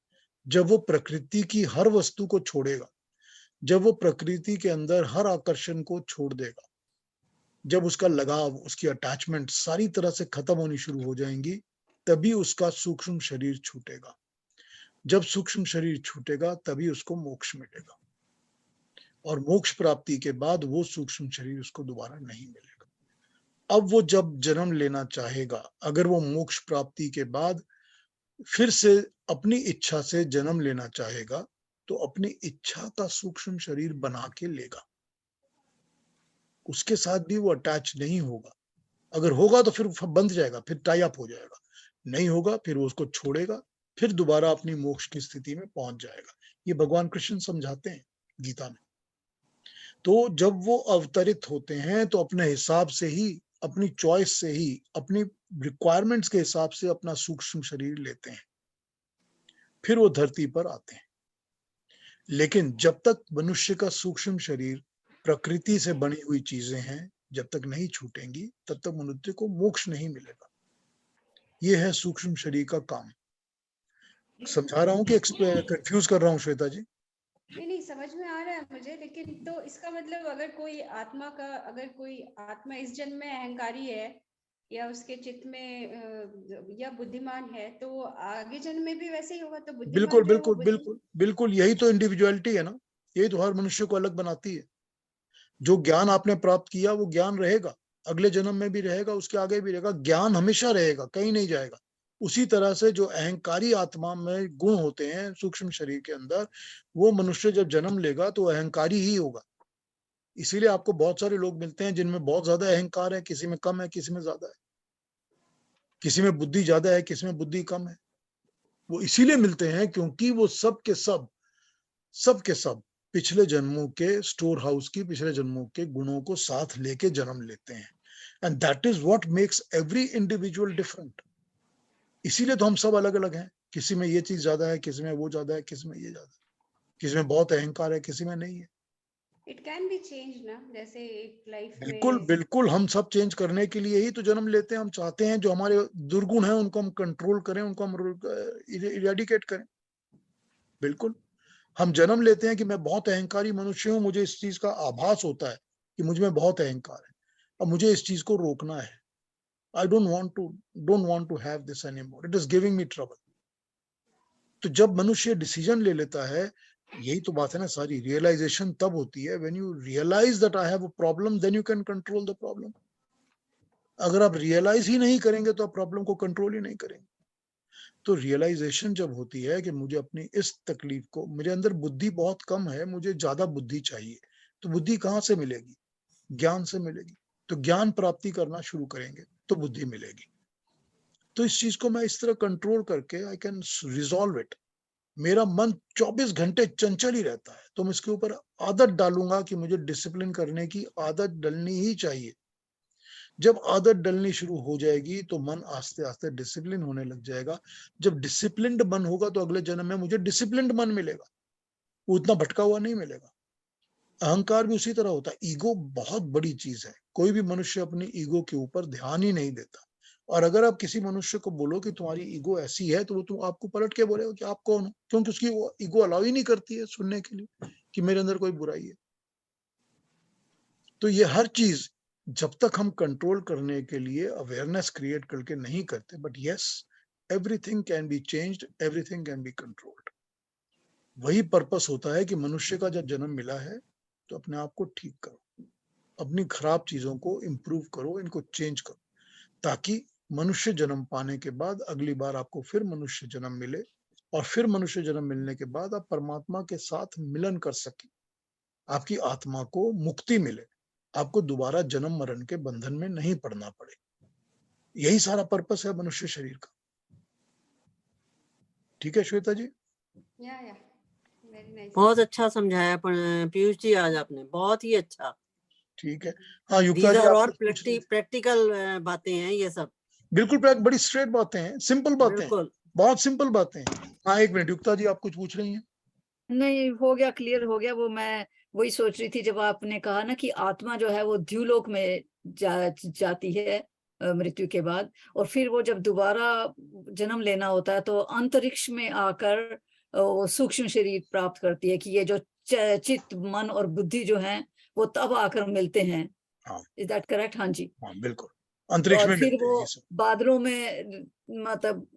जब वो प्रकृति की हर वस्तु को छोड़ेगा, जब वो प्रकृति के अंदर हर आकर्षण को छोड़ देगा, जब उसका लगाव, उसकी अटैचमेंट सारी तरह से खत्म होनी शुरू हो जाएंगी, तभी उसका सूक्ष्म शरीर छूटेगा। जब सूक्ष्म शरीर छूटेगा तभी उसको मोक्ष मिलेगा, और मोक्ष प्राप्ति के बाद वो सूक्ष्म शरीर उसको दोबारा नहीं मिलेगा। अब वो जब जन्म लेना चाहेगा, अगर वो मोक्ष प्राप्ति के बाद फिर से अपनी इच्छा से जन्म लेना चाहेगा, तो अपनी इच्छा का सूक्ष्म शरीर बना के लेगा। उसके साथ भी वो अटैच नहीं होगा। अगर होगा तो फिर बंध जाएगा, फिर टाई अप हो जाएगा। नहीं होगा फिर वो उसको छोड़ेगा, फिर दोबारा अपनी मोक्ष की स्थिति में पहुंच जाएगा। ये भगवान कृष्ण समझाते हैं गीता में। तो जब वो अवतरित होते हैं तो अपने हिसाब से ही, अपनी चॉइस से ही, अपनी रिक्वायरमेंट्स के हिसाब से अपना सूक्ष्म शरीर लेते हैं, फिर वो धरती पर आते हैं। लेकिन जब तक मनुष्य का सूक्ष्म शरीर प्रकृति से बनी हुई चीजें हैं, जब तक नहीं छूटेंगी, तब तक मनुष्य को मोक्ष नहीं मिलेगा। ये है सूक्ष्म शरीर का काम। समझा रहा हूँ कि कंफ्यूज कर रहा हूँ श्वेता जी? नहीं समझ में आ रहा है मुझे, लेकिन तो इसका मतलब अगर कोई आत्मा इस जन्म में अहंकारी है या उसके चित्त में या बुद्धिमान है, तो आगे जन्म में भी वैसे ही होगा। तो बिल्कुल बुद्धिमान जो है वो बिल्कुल बिल्कुल बिल्कुल, यही तो इंडिविजुअलिटी है ना, यही तो हर मनुष्य को अलग बनाती है। जो ज्ञान आपने प्राप्त किया वो ज्ञान रहेगा, अगले जन्म में भी रहेगा, उसके आगे भी रहेगा, ज्ञान हमेशा रहेगा, कहीं नहीं जाएगा। उसी तरह से जो अहंकारी आत्मा में गुण होते हैं सूक्ष्म शरीर के अंदर, वो मनुष्य जब जन्म लेगा तो अहंकारी ही होगा। इसीलिए आपको बहुत सारे लोग मिलते हैं जिनमें बहुत ज्यादा अहंकार है, किसी में कम है, किसी में ज्यादा है, किसी में बुद्धि ज्यादा है, किसी में बुद्धि कम है। वो इसीलिए मिलते हैं क्योंकि वो सब के सब पिछले जन्मों के स्टोर हाउस की, पिछले जन्मों के गुणों को साथ लेके जन्म लेते हैं। And that is what makes every individual different. इसीलिए तो हम सब अलग अलग हैं। किसी में ये चीज ज्यादा है, किसी में वो ज्यादा है, किसी में ये ज्यादा है, किसी में बहुत अहंकार है, किसी में नहीं है। इट कैन बी चेंज ना, जैसे एक लाइफ बिल्कुल में बिल्कुल, हम सब चेंज करने के लिए ही तो जन्म लेते हैं। हम चाहते हैं जो हमारे दुर्गुण हैं उनको हम कंट्रोल करें, उनको हम इरेडिकेट करें। बिल्कुल, हम जन्म लेते हैं कि मैं बहुत अहंकारी मनुष्य हूं, मुझे इस चीज का आभास होता है कि मुझ में बहुत अहंकार है, अब मुझे इस चीज को रोकना है। I don't want to have this anymore, it is giving me trouble. तो जब मनुष्य डिसीजन ले लेता है, यही तो बात है ना सारी, रियलाइजेशन तब होती है when you realize that I have a problem, then you can control the problem. अगर आप रियलाइज ही नहीं करेंगे तो आप प्रॉब्लम को कंट्रोल ही नहीं करेंगे। तो रियलाइजेशन जब होती है कि मुझे अपनी इस तकलीफ को, मेरे अंदर बुद्धि बहुत कम है, मुझे ज्यादा बुद्धि चाहिए, तो बुद्धि कहाँ से मिलेगी? ज्ञान से मिलेगी। तो ज्ञान प्राप्ति करना शुरू करेंगे तो बुद्धि मिलेगी। तो इस चीज को मैं इस तरह कंट्रोल करके आई कैन रिजॉल्व इट। मेरा मन 24 घंटे चंचल ही रहता है, तो मैं इसके ऊपर आदत डालूंगा कि मुझे डिसिप्लिन करने की आदत डलनी ही चाहिए। जब आदत डलनी शुरू हो जाएगी तो मन आस्ते आस्ते डिसिप्लिन होने लग जाएगा। जब डिसिप्लिन्ड मन होगा तो अगले जन्म में मुझे डिसिप्लिन्ड मन मिलेगा, वो इतना भटका हुआ नहीं मिलेगा। अहंकार भी उसी तरह होता है। ईगो बहुत बड़ी चीज है, कोई भी मनुष्य अपनी ईगो के ऊपर ध्यान ही नहीं देता। और अगर आप किसी मनुष्य को बोलो कि तुम्हारी ईगो ऐसी है, तो वो तुम आपको पलट के बोलेगा कि आप कौन हो, क्योंकि उसकी वो ईगो अलाउ ही नहीं करती है सुनने के लिए कि मेरे अंदर कोई बुराई है। तो ये हर चीज जब तक हम कंट्रोल करने के लिए अवेयरनेस क्रिएट करके नहीं करते, but yes, everything can be changed, everything can be controlled. वही पर्पस होता है कि मनुष्य का जब जन्म मिला है तो अपने आप को ठीक करो, अपनी खराब चीजों को इंप्रूव करो, इनको चेंज करो, ताकि मनुष्य जन्म पाने के बाद अगली बार आपको फिर मनुष्य जन्म मिले, और फिर मनुष्य जन्म मिलने के बाद आप परमात्मा के साथ मिलन कर सके, आपकी आत्मा को मुक्ति मिले, आपको दोबारा जन्म मरण के बंधन में नहीं पड़ना पड़े। यही सारा पर्पस है मनुष्य शरीर का। ठीक है श्वेता जी? या वेरी नाइस। बहुत अच्छा समझाया पीयूष जी, आज आपने बहुत ही अच्छा। ठीक है। हाँ युक्ता दीज जी, आर आप और कुछ पूछ रहे थे? प्रैक्टिकल बातें हैं ये सब। बिल्कुल, बड़ी स्ट्रेट बातें हैं, सिंपल बातें हैं, बिल्कुल। बहुत सिंपल बातें हैं। हाँ एक मिनट युक्ता जी, आप कुछ पूछ रही हैं? नहीं, हो गया, क्लियर हो गया। वो मैं वही सोच रही थी जब आपने कहा ना कि आत्मा जो है वो द्युलोक में जाती है मृत्यु के बाद, और फिर वो जब दोबारा जन्म लेना होता है तो अंतरिक्ष में आकर वो सूक्ष्म शरीर प्राप्त करती है। कि ये जो चित्त, मन और बुद्धि जो है वो तब आकर मिलते हैं। हाँ इज दैट करेक्ट? हाँ जी। हाँ बिल्कुल, अंतरिक्ष और में फिर मिलते हैं ये वो सब। बादलों में मतलब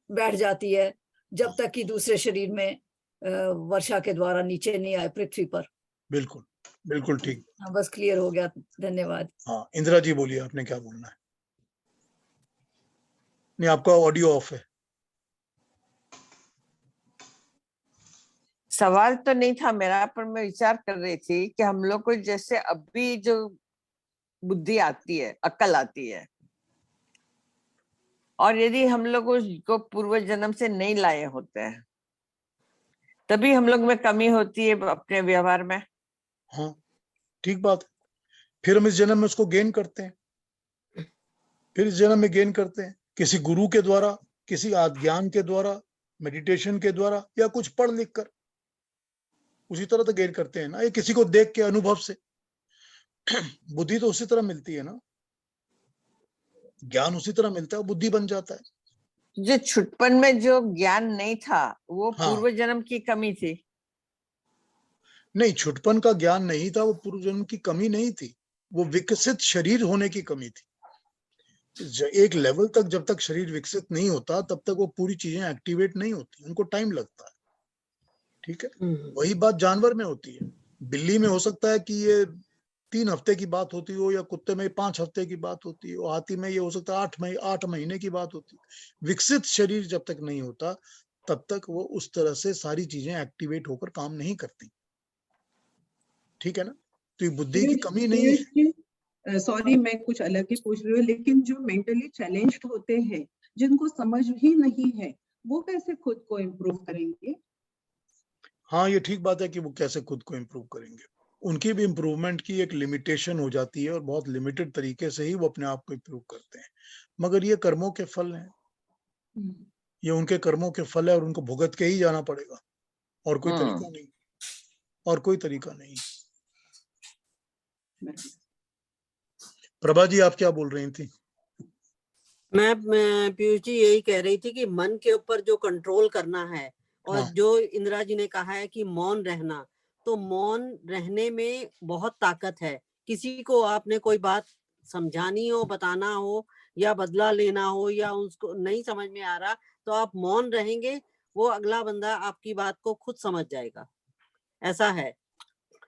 बैठ जाती है जब तक कि दूसरे शरीर में वर्षा के द्वारा नीचे नहीं आए पृथ्वी पर। बिल्कुल बिल्कुल ठीक। हाँ, बस क्लियर हो गया, धन्यवाद। हाँ इंदिरा जी बोलिए, आपने क्या बोलना है? नहीं, आपका ऑडियो ऑफ है। सवाल तो नहीं था मेरा, पर मैं विचार कर रही थी कि हम लोग को जैसे अभी जो बुद्धि आती है, अक्ल आती है, और यदि हम लोग उसको पूर्व जन्म से नहीं लाए होते हैं, तभी हम लोग में कमी होती है अपने व्यवहार में। हाँ ठीक बात है। फिर हम इस जन्म में उसको गेन करते हैं, फिर इस जन्म में गेन करते हैं किसी गुरु के द्वारा, किसी ज्ञान के द्वारा, मेडिटेशन के द्वारा, या कुछ पढ़ लिख कर। उसी तरह तो गेन करते हैं ना, ये किसी को देख के, अनुभव से। बुद्धि तो उसी तरह मिलती है ना। ज्ञान उसी तरह मिलता है, बुद्धि बन जाता है। जो छुटपन में जो ज्ञान नहीं था वो हाँ। पूर्व जन्म की कमी थी। नहीं, छुटपन का ज्ञान नहीं था, वो पूर्व जन्म की कमी नहीं थी, वो विकसित शरीर होने की कमी थी। एक लेवल तक जब तक शरीर विकसित नहीं होता तब तक वो पूरी चीजें एक्टिवेट नहीं होती, उनको टाइम लगता है। ठीक है, वही बात जानवर में होती है। बिल्ली में हो सकता है कि ये 3 हफ्ते की बात होती हो, या कुत्ते में 5 हफ्ते की बात होती हो, हाथी में ये हो सकता है 8 महीने की बात होती है। विकसित शरीर जब तक नहीं होता तब तक वो उस तरह से सारी चीजें एक्टिवेट होकर काम नहीं करती। ठीक है ना, तो ये बुद्धि की कमी नहीं है। सॉरी, मैं कुछ अलग ही पूछ रही हूँ, लेकिन जो मेंटली चैलेंज्ड होते हैं, जिनको समझ ही नहीं है, वो कैसे खुद को इम्प्रूव करेंगे? हाँ, ये ठीक बात है कि वो कैसे खुद को इम्प्रूव करेंगे। उनकी भी इम्प्रूवमेंट की एक लिमिटेशन हो जाती है और बहुत लिमिटेड तरीके से ही वो अपने आप को इम्प्रूव करते हैं। मगर ये कर्मों के फल हैं, ये उनके कर्मों के फल है और उनको भुगत के ही जाना पड़ेगा, और कोई तरीका नहीं, और कोई तरीका नहीं। प्रभा जी, आप क्या बोल रही थी? मैं पीयूष जी यही कह रही थी कि मन के ऊपर जो कंट्रोल करना है, और हाँ। जो इंदिरा जी ने कहा है कि मौन रहना, तो मौन रहने में बहुत ताकत है। किसी को आपने कोई बात समझानी हो, बताना हो, या बदला लेना हो, या उसको नहीं समझ में आ रहा, तो आप मौन रहेंगे, वो अगला बंदा आपकी बात को खुद समझ जाएगा। ऐसा है,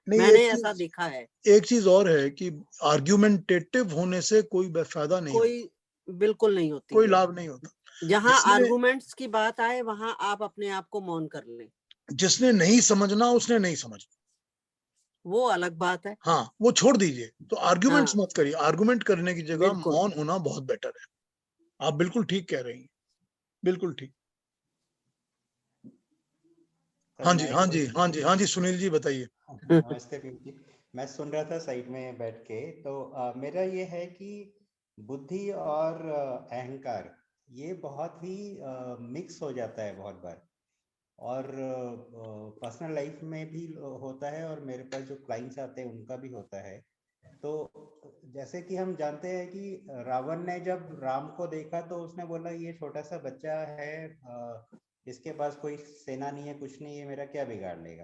नहीं, मैंने ऐसा देखा है। एक चीज और है कि आर्ग्यूमेंटेटिव होने से कोई फायदा नहीं होता, कोई बिल्कुल नहीं होती कोई है। लाभ नहीं होता। जहां जिसने आर्गुमेंट्स की बात आए वहां आप अपने आप को मौन कर लें, जिसने नहीं समझना उसने नहीं समझना, वो अलग बात है। हाँ, वो छोड़ दीजिए। तो आर्ग्यूमेंट्स हाँ, मत करिए, आर्ग्यूमेंट करने की जगह बिल्कुल। मौन होना बहुत बेटर है। आप बिल्कुल ठीक कह रही हैं, बिल्कुल ठीक। सर, हाँ जी, मैं एक हाँ जी, क्वेश्चन हाँ जी, हाँ जी, सुनील जी बताइए। नमस्ते पीयूष जी। मैं सुन रहा था साइड में बैठ के, तो मेरा ये है कि बुद्धि और अहंकार ये बहुत ही मिक्स हो जाता है बहुत बार, और पर्सनल लाइफ में भी होता है, और मेरे पास जो क्लाइंट्स आते हैं उनका भी होता है। तो जैसे कि हम जानते हैं कि रावण ने जब राम को देखा तो उसने बोला ये छोटा सा बच्चा है, इसके पास कोई सेना नहीं है, कुछ नहीं है, मेरा क्या बिगाड़ लेगा।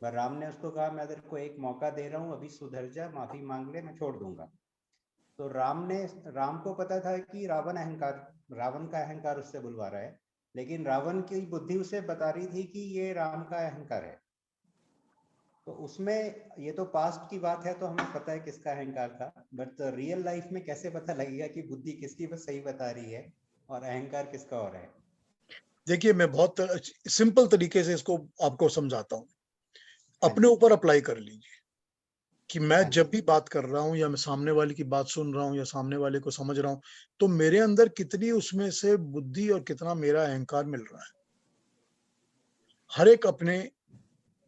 पर राम ने उसको कहा मैं तेरे को एक मौका दे रहा हूँ, अभी सुधर जा, माफी मांग ले, मैं छोड़ दूंगा। तो राम को पता था कि रावण का अहंकार उससे बुलवा रहा है, लेकिन रावण की बुद्धि उसे बता रही थी कि ये राम का अहंकार है। तो उसमें ये तो पास्ट की बात है, तो हमें पता है किसका अहंकार था, बट रियल लाइफ में कैसे पता लगेगा कि बुद्धि किसकी बस सही बता रही है और अहंकार किसका हो रहा है? देखिए, मैं बहुत सिंपल तरीके से इसको आपको समझाता हूँ। हाँ अपने जी, ऊपर अप्लाई कर लीजिए कि मैं हाँ जी, जब भी बात कर रहा हूँ या मैं सामने वाले की बात सुन रहा हूँ या सामने वाले को समझ रहा हूँ, तो मेरे अंदर कितनी उसमें से बुद्धि और कितना मेरा अहंकार मिल रहा है। हर एक अपने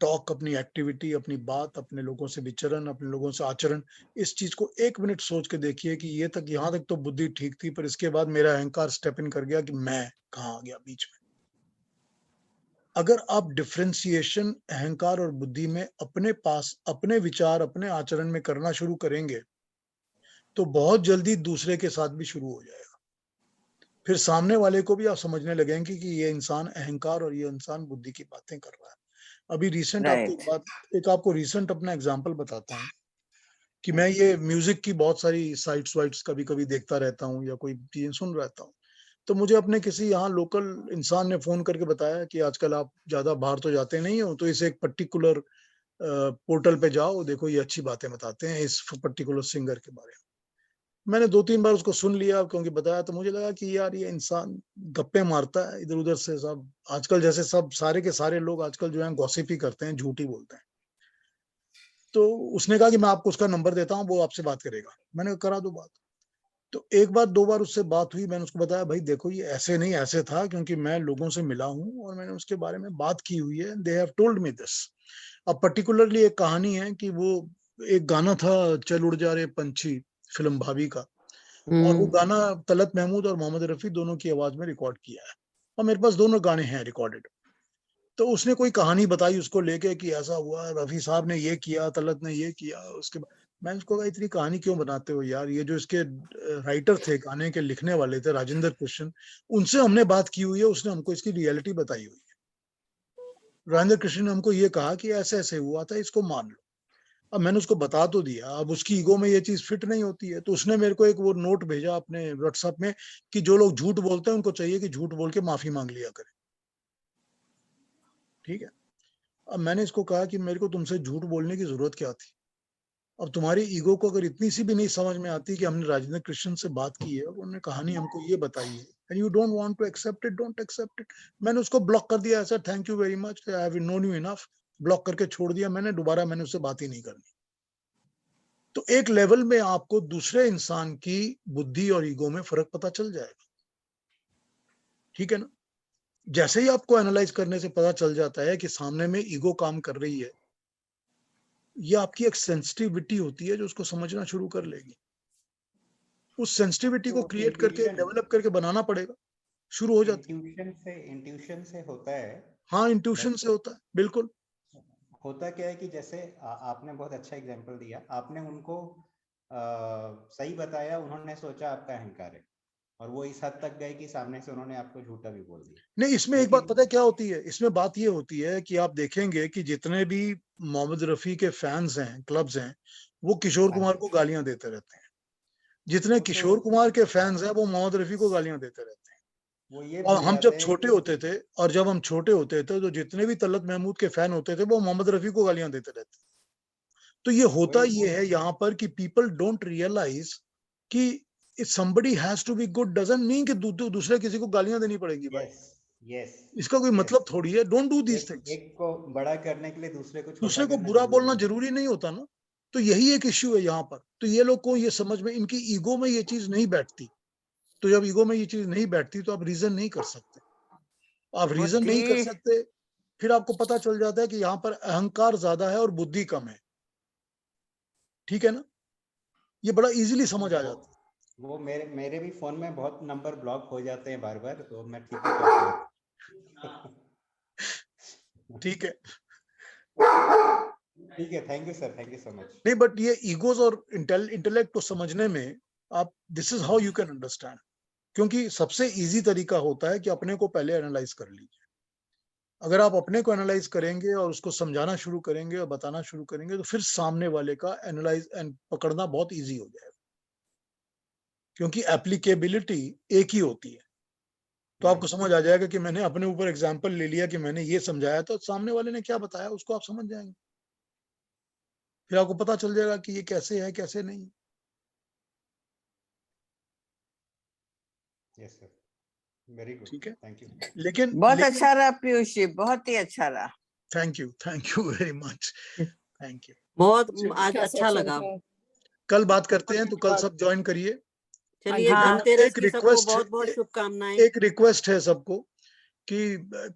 टॉक, अपनी एक्टिविटी, अपनी बात, अपने लोगों से विचरण, अपने लोगों से आचरण, इस चीज को 1 मिनट सोच के देखिए कि ये तक, यहाँ तक तो बुद्धि ठीक थी, पर इसके बाद मेरा अहंकार स्टेप इन कर गया कि मैं कहाँ आ गया बीच में। अगर आप डिफरेंशिएशन अहंकार और बुद्धि में अपने पास अपने विचार, अपने आचरण में करना शुरू करेंगे, तो बहुत जल्दी दूसरे के साथ भी शुरू हो जाएगा। फिर सामने वाले को भी आप समझने लगेंगे कि ये इंसान अहंकार और ये इंसान बुद्धि की बातें कर रहा है। अभी रिसेंट राइट। आपको रिसेंट अपना एग्जांपल बताता हूँ कि हाँ मैं जी, ये म्यूजिक की बहुत सारी साइट्स वाइट्स कभी-कभी देखता रहता हूँ या कोई चीजें सुन रहता हूँ। तो मुझे अपने किसी यहाँ लोकल इंसान ने फ़ोन करके बताया कि आजकल आप ज़्यादा बाहर तो जाते नहीं हो, तो इस एक पर्टिकुलर पोर्टल पे जाओ, देखो ये अच्छी बातें बताते हैं इस पर्टिकुलर सिंगर के बारे में। मैंने 2-3 बार उसको सुन लिया क्योंकि बताया, तो मुझे लगा कि यार ये इंसान गप्पे मारता है इधर-उधर से सब। आजकल जैसे सब सारे के सारे लोग आजकल जो हैं गॉसिप ही करते हैं, झूठ ही बोलते हैं। तो उसने कहा कि मैं आपको उसका नंबर देता हूँ, वो आपसे बात करेगा। मैंने कहा करा दो बात। तो 1 बार 2 बार उससे बात हुई, मैंने उसको बताया भाई देखो ये ऐसे नहीं ऐसे था, क्योंकि मैं लोगों से मिला हूँ और मैंने उसके बारे में बात की हुई है, they have told me this. अब पर्टिकुलरली एक कहानी है कि वो एक गाना था चल उड़ जा रे पंछी, फिल्म भाभी का, और वो गाना तलत महमूद और मोहम्मद रफी दोनों की आवाज में रिकॉर्ड किया है, और मेरे पास दोनों गाने हैं रिकॉर्डेड। तो उसने कोई कहानी बताई उसको लेके कि ऐसा हुआ, रफी साहब ने ये किया, तलत ने ये किया, उसके बाद मैंने उसको कहा इतनी कहानी क्यों बनाते हो यार, ये जो इसके राइटर थे, गाने के लिखने वाले थे, राजेंद्र कृष्ण, उनसे हमने बात की हुई है, उसने हमको इसकी रियलिटी बताई हुई है। राजेंद्र कृष्ण ने हमको ये कहा कि ऐसे ऐसे हुआ था, इसको मान लो। अब मैंने उसको बता तो दिया, अब उसकी ईगो में ये चीज फिट नहीं होती है, तो उसने मेरे को एक वो नोट भेजा अपने व्हाट्सएप में कि जो लोग झूठ बोलते हैं उनको चाहिए कि झूठ बोल के माफी मांग लिया करें। ठीक है, अब मैंने इसको कहा कि मेरे को तुमसे झूठ बोलने की जरूरत क्या थी? अब तुम्हारी ईगो को अगर इतनी सी भी नहीं समझ में आती कि हमने राजेंद्र कृष्ण से बात की है और उन्होंने कहानी हमको ये बताई है, and you don't want to accept it, don't accept it. मैंने उसको ब्लॉक कर दिया, ऐसा thank you very much, I have known you enough, block करके छोड़ दिया मैंने, दोबारा मैंने उससे बात ही नहीं करनी। तो एक लेवल में आपको दूसरे इंसान की बुद्धि और ईगो में फर्क पता चल जाएगा, ठीक है ना? जैसे ही आपको एनालाइज करने से पता चल जाता है कि सामने में ईगो काम कर रही है, ये आपकी एक सेंसिटिविटी होती है जो उसको समझना शुरू कर लेगी। उस सेंसिटिविटी को तो क्रिएट करके, डेवलप करके बनाना पड़ेगा, शुरू हो जाती है। इंट्यूशन से होता है। हाँ, इंट्यूशन से होता है, बिल्कुल। होता क्या है कि जैसे आपने बहुत अच्छा एग्जांपल दिया, आपने उनको सही बताया, उन्होंने सोचा आपका अहंकार है, और वो इस हद तक गए कि सामने से उन्होंने आपको झूठा भी बोल दिया। नहीं, इसमें एक बात लेकिन पता है क्या होती है? इसमें बात ये होती है कि आप देखेंगे कि जितने भी मोहम्मद रफी के फैंस हैं, क्लब्स हैं, वो किशोर हाँ कुमार जी, को गालियां देते रहते हैं। जितने वो किशोर तो कुमार के फैंस हैं, वो मोहम्मद रफी को गालियां देते रहते हैं। वो ये और भूल हम जाते जब हैं छोटे कि होते थे, और जब हम छोटे होते थे, तो जितने भी तलत महमूद के फैन होते थे, वो मोहम्मद रफी को गालियां देते रहते। तो ये होता वही ये है यहाँ पर कि पीपल डोंट रियलाइज कि if somebody has to be good doesn't mean कि दूसरे किसी को गालियां देनी पड़ेगी भाई। यस यस इसका कोई यस, मतलब थोड़ी है। डोंट डू दीज एक थिंग्स। एक को बड़ा करने के लिए दूसरे को छोटा दूसरे को करना बुरा जरूरी बोलना नहीं। जरूरी नहीं होता ना। तो यही एक इश्यू है यहाँ पर। तो ये लोग को ये समझ में, इनकी ईगो में ये चीज नहीं बैठती। तो जब ईगो में ये चीज नहीं बैठती तो आप रीजन नहीं कर सकते। आप रीजन नहीं कर होती सकते, फिर आपको पता चल जाता है कि यहाँ पर अहंकार ज्यादा है और बुद्धि कम है। ठीक है ना? ये बड़ा इजीली समझ आ जाता है। वो मेरे मेरे भी फोन में बहुत नंबर ब्लॉक हो जाते हैं बार बार, तो मैं ठीक ही करता हूँ। ठीक है। ठीक है, thank you sir, thank you so much. नहीं, बट ये ईगोज और इंटेलेक्ट को समझने में आप, this is how you can understand. क्योंकि सबसे इजी तरीका होता है कि अपने को पहले एनालाइज कर लीजिए। अगर आप अपने को एनालाइज करेंगे और उसको समझाना शुरू करेंगे और बताना शुरू करेंगे, तो फिर सामने वाले का एनालाइज एंड पकड़ना बहुत इजी हो जाएगा। क्योंकि एप्लीकेबिलिटी एक ही होती है। तो आपको समझ आ जाएगा कि मैंने अपने ऊपर एग्जाम्पल ले लिया कि मैंने ये समझाया, तो सामने वाले ने क्या बताया उसको आप समझ जाएंगे। फिर आपको पता चल जाएगा कि ये कैसे है, कैसे नहीं। यस सर, वेरी गुड, ठीक है। Thank you. लेकिन बहुत अच्छा रहा पीयूष जी, बहुत ही अच्छा रहा। Thank you very much, thank you. बहुत आज खासा अच्छा लगा। कल बात करते हैं, तो कल सब ज्वाइन करिए। चलिए, हाँ, धनतेरस एक की सबको रिक्वेस्ट बहुत बहुत है, शुभकामनाएं। एक रिक्वेस्ट है सबको कि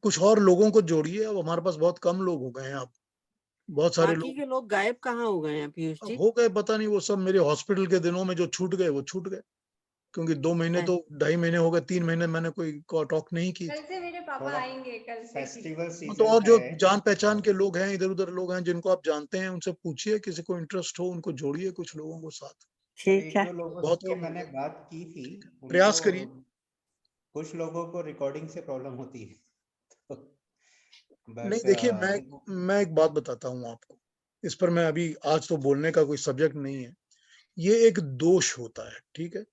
कुछ और लोगों को जोड़िए। अब हमारे पास बहुत कम लोग हो गए हैं। अब बहुत सारे बाकी लोग के लोग गायब कहाँ हो गए हैं पीयूष अब जी? हो गए, पता नहीं, वो सब मेरे हॉस्पिटल के दिनों में जो छूट गए वो छूट गए। क्योंकि 2 महीने तो 2.5 महीने हो गए, 3 महीने मैंने कोई टॉक नहीं की कल थी। से मेरे पापा थोड़ा आएंगे, कल से फेस्टिवल तो सीजन और जो है। जान पहचान के लोग हैं, इधर उधर लोग हैं जिनको आप जानते हैं, उनसे पूछिए, किसी को इंटरेस्ट हो उनको जोड़िए, कुछ लोगों को साथ। ठीक एक है। दो लोगों बहुत से कम हो मैंने गए, बात की थी, प्रयास उनको करिए। कुछ लोगों को रिकॉर्डिंग से प्रॉब्लम होती है, तो नहीं, बट देखिए, मैं एक बात बताता हूँ आपको। इस पर मैं अभी आज तो बोलने का कोई सब्जेक्ट नहीं है। ये एक दोष होता है, ठीक है?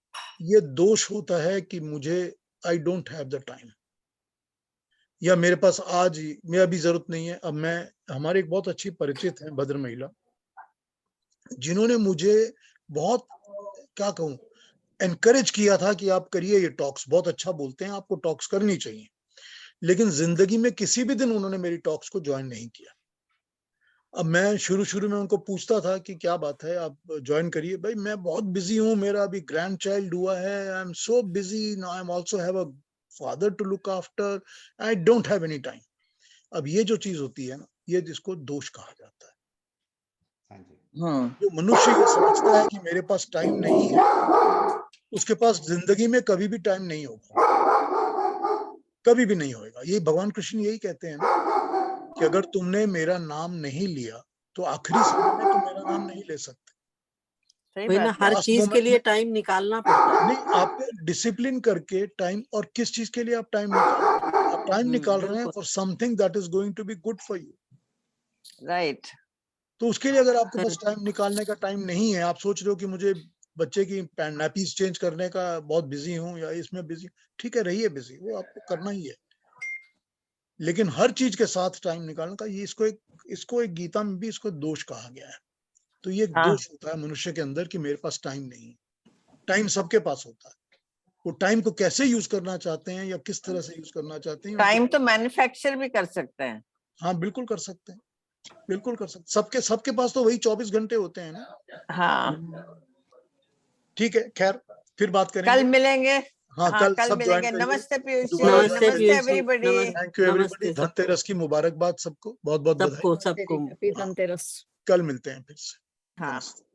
ये दोष होता है कि मुझे, आई डोंट हैव द टाइम, या मेरे पास आज मैं अभी जरूरत नहीं है। अब मैं, हमारे एक बहुत अच्छी परिचित है भद्र महिला, जिन्होंने मुझे बहुत, क्या कहूँ, एनकरेज किया था कि आप करिए ये टॉक्स, बहुत अच्छा बोलते हैं, आपको टॉक्स करनी चाहिए। लेकिन जिंदगी में किसी भी दिन उन्होंने मेरी टॉक्स को ज्वाइन नहीं किया। अब मैं शुरू शुरू में उनको पूछता था कि क्या बात है, आप ज्वाइन करिए। भाई मैं बहुत बिजी हूँ, मेरा अभी ग्रैंड चाइल्ड हुआ है, I am so busy now, I am also have a father to look after, I don't have any time. अब ये जो चीज होती है ना, ये जिसको दोष कहा जाता है। हाँ जी, जो मनुष्य ये समझता है कि मेरे पास टाइम नहीं है, उसके पास जिंदगी में कभी भी टाइम नहीं होगा, कभी भी नहीं होगा। ये भगवान कृष्ण यही कहते हैं ना कि अगर तुमने मेरा नाम नहीं लिया तो आखिरी समय में तुम मेरा नाम नहीं ले सकते। सही वही ना, बात है। हर Last चीज के moment लिए में- टाइम निकालना पड़ता है। नहीं, आप डिसिप्लिन करके टाइम, और किस चीज के लिए आप टाइम निकाल रहे हैं बिल्कुल। For something that is going to be good for you. Right. तो उसके लिए अगर आपके पास Correct. टाइम निकालने का टाइम नहीं है, आप सोच रहे हो कि मुझे बच्चे की नैपीज चेंज करने का बहुत बिजी हूँ या इसमें बिजी, ठीक है, रहिए बिजी, वो आपको करना ही है, लेकिन हर चीज के साथ टाइम निकालने का, ये इसको एक गीता में भी इसको दोष कहा गया है। तो ये एक हाँ। दोष होता है मनुष्य के अंदर कि मेरे पास टाइम नहीं है। टाइम सबके पास होता है, वो टाइम को कैसे यूज करना चाहते हैं या किस तरह से यूज करना चाहते हैं टाइम तो मैन्युफैक्चर भी कर सकते हैं। हाँ, बिल्कुल कर सकते हैं, बिल्कुल कर सकते, सबके पास तो वही 24 घंटे होते हैं ना। हाँ, ठीक है, खैर फिर बात कल करेंगे। मिलेंगे। हाँ, हाँ, कल कल सब ज्वाइन मिलेंगे। करिए। नमस्ते पीयूष जी, दोबारा नमस्ते ज्वाइन नमस्ते Piyush ji, everybody. Thank you everybody. नमस्ते सबको। धनतेरस की मुबारकबाद सबको, बहुत बहुत बधाई। सबको सबको हैप्पी धनतेरस। कल मिलते हैं फिर से। हाँ। नमस्ते।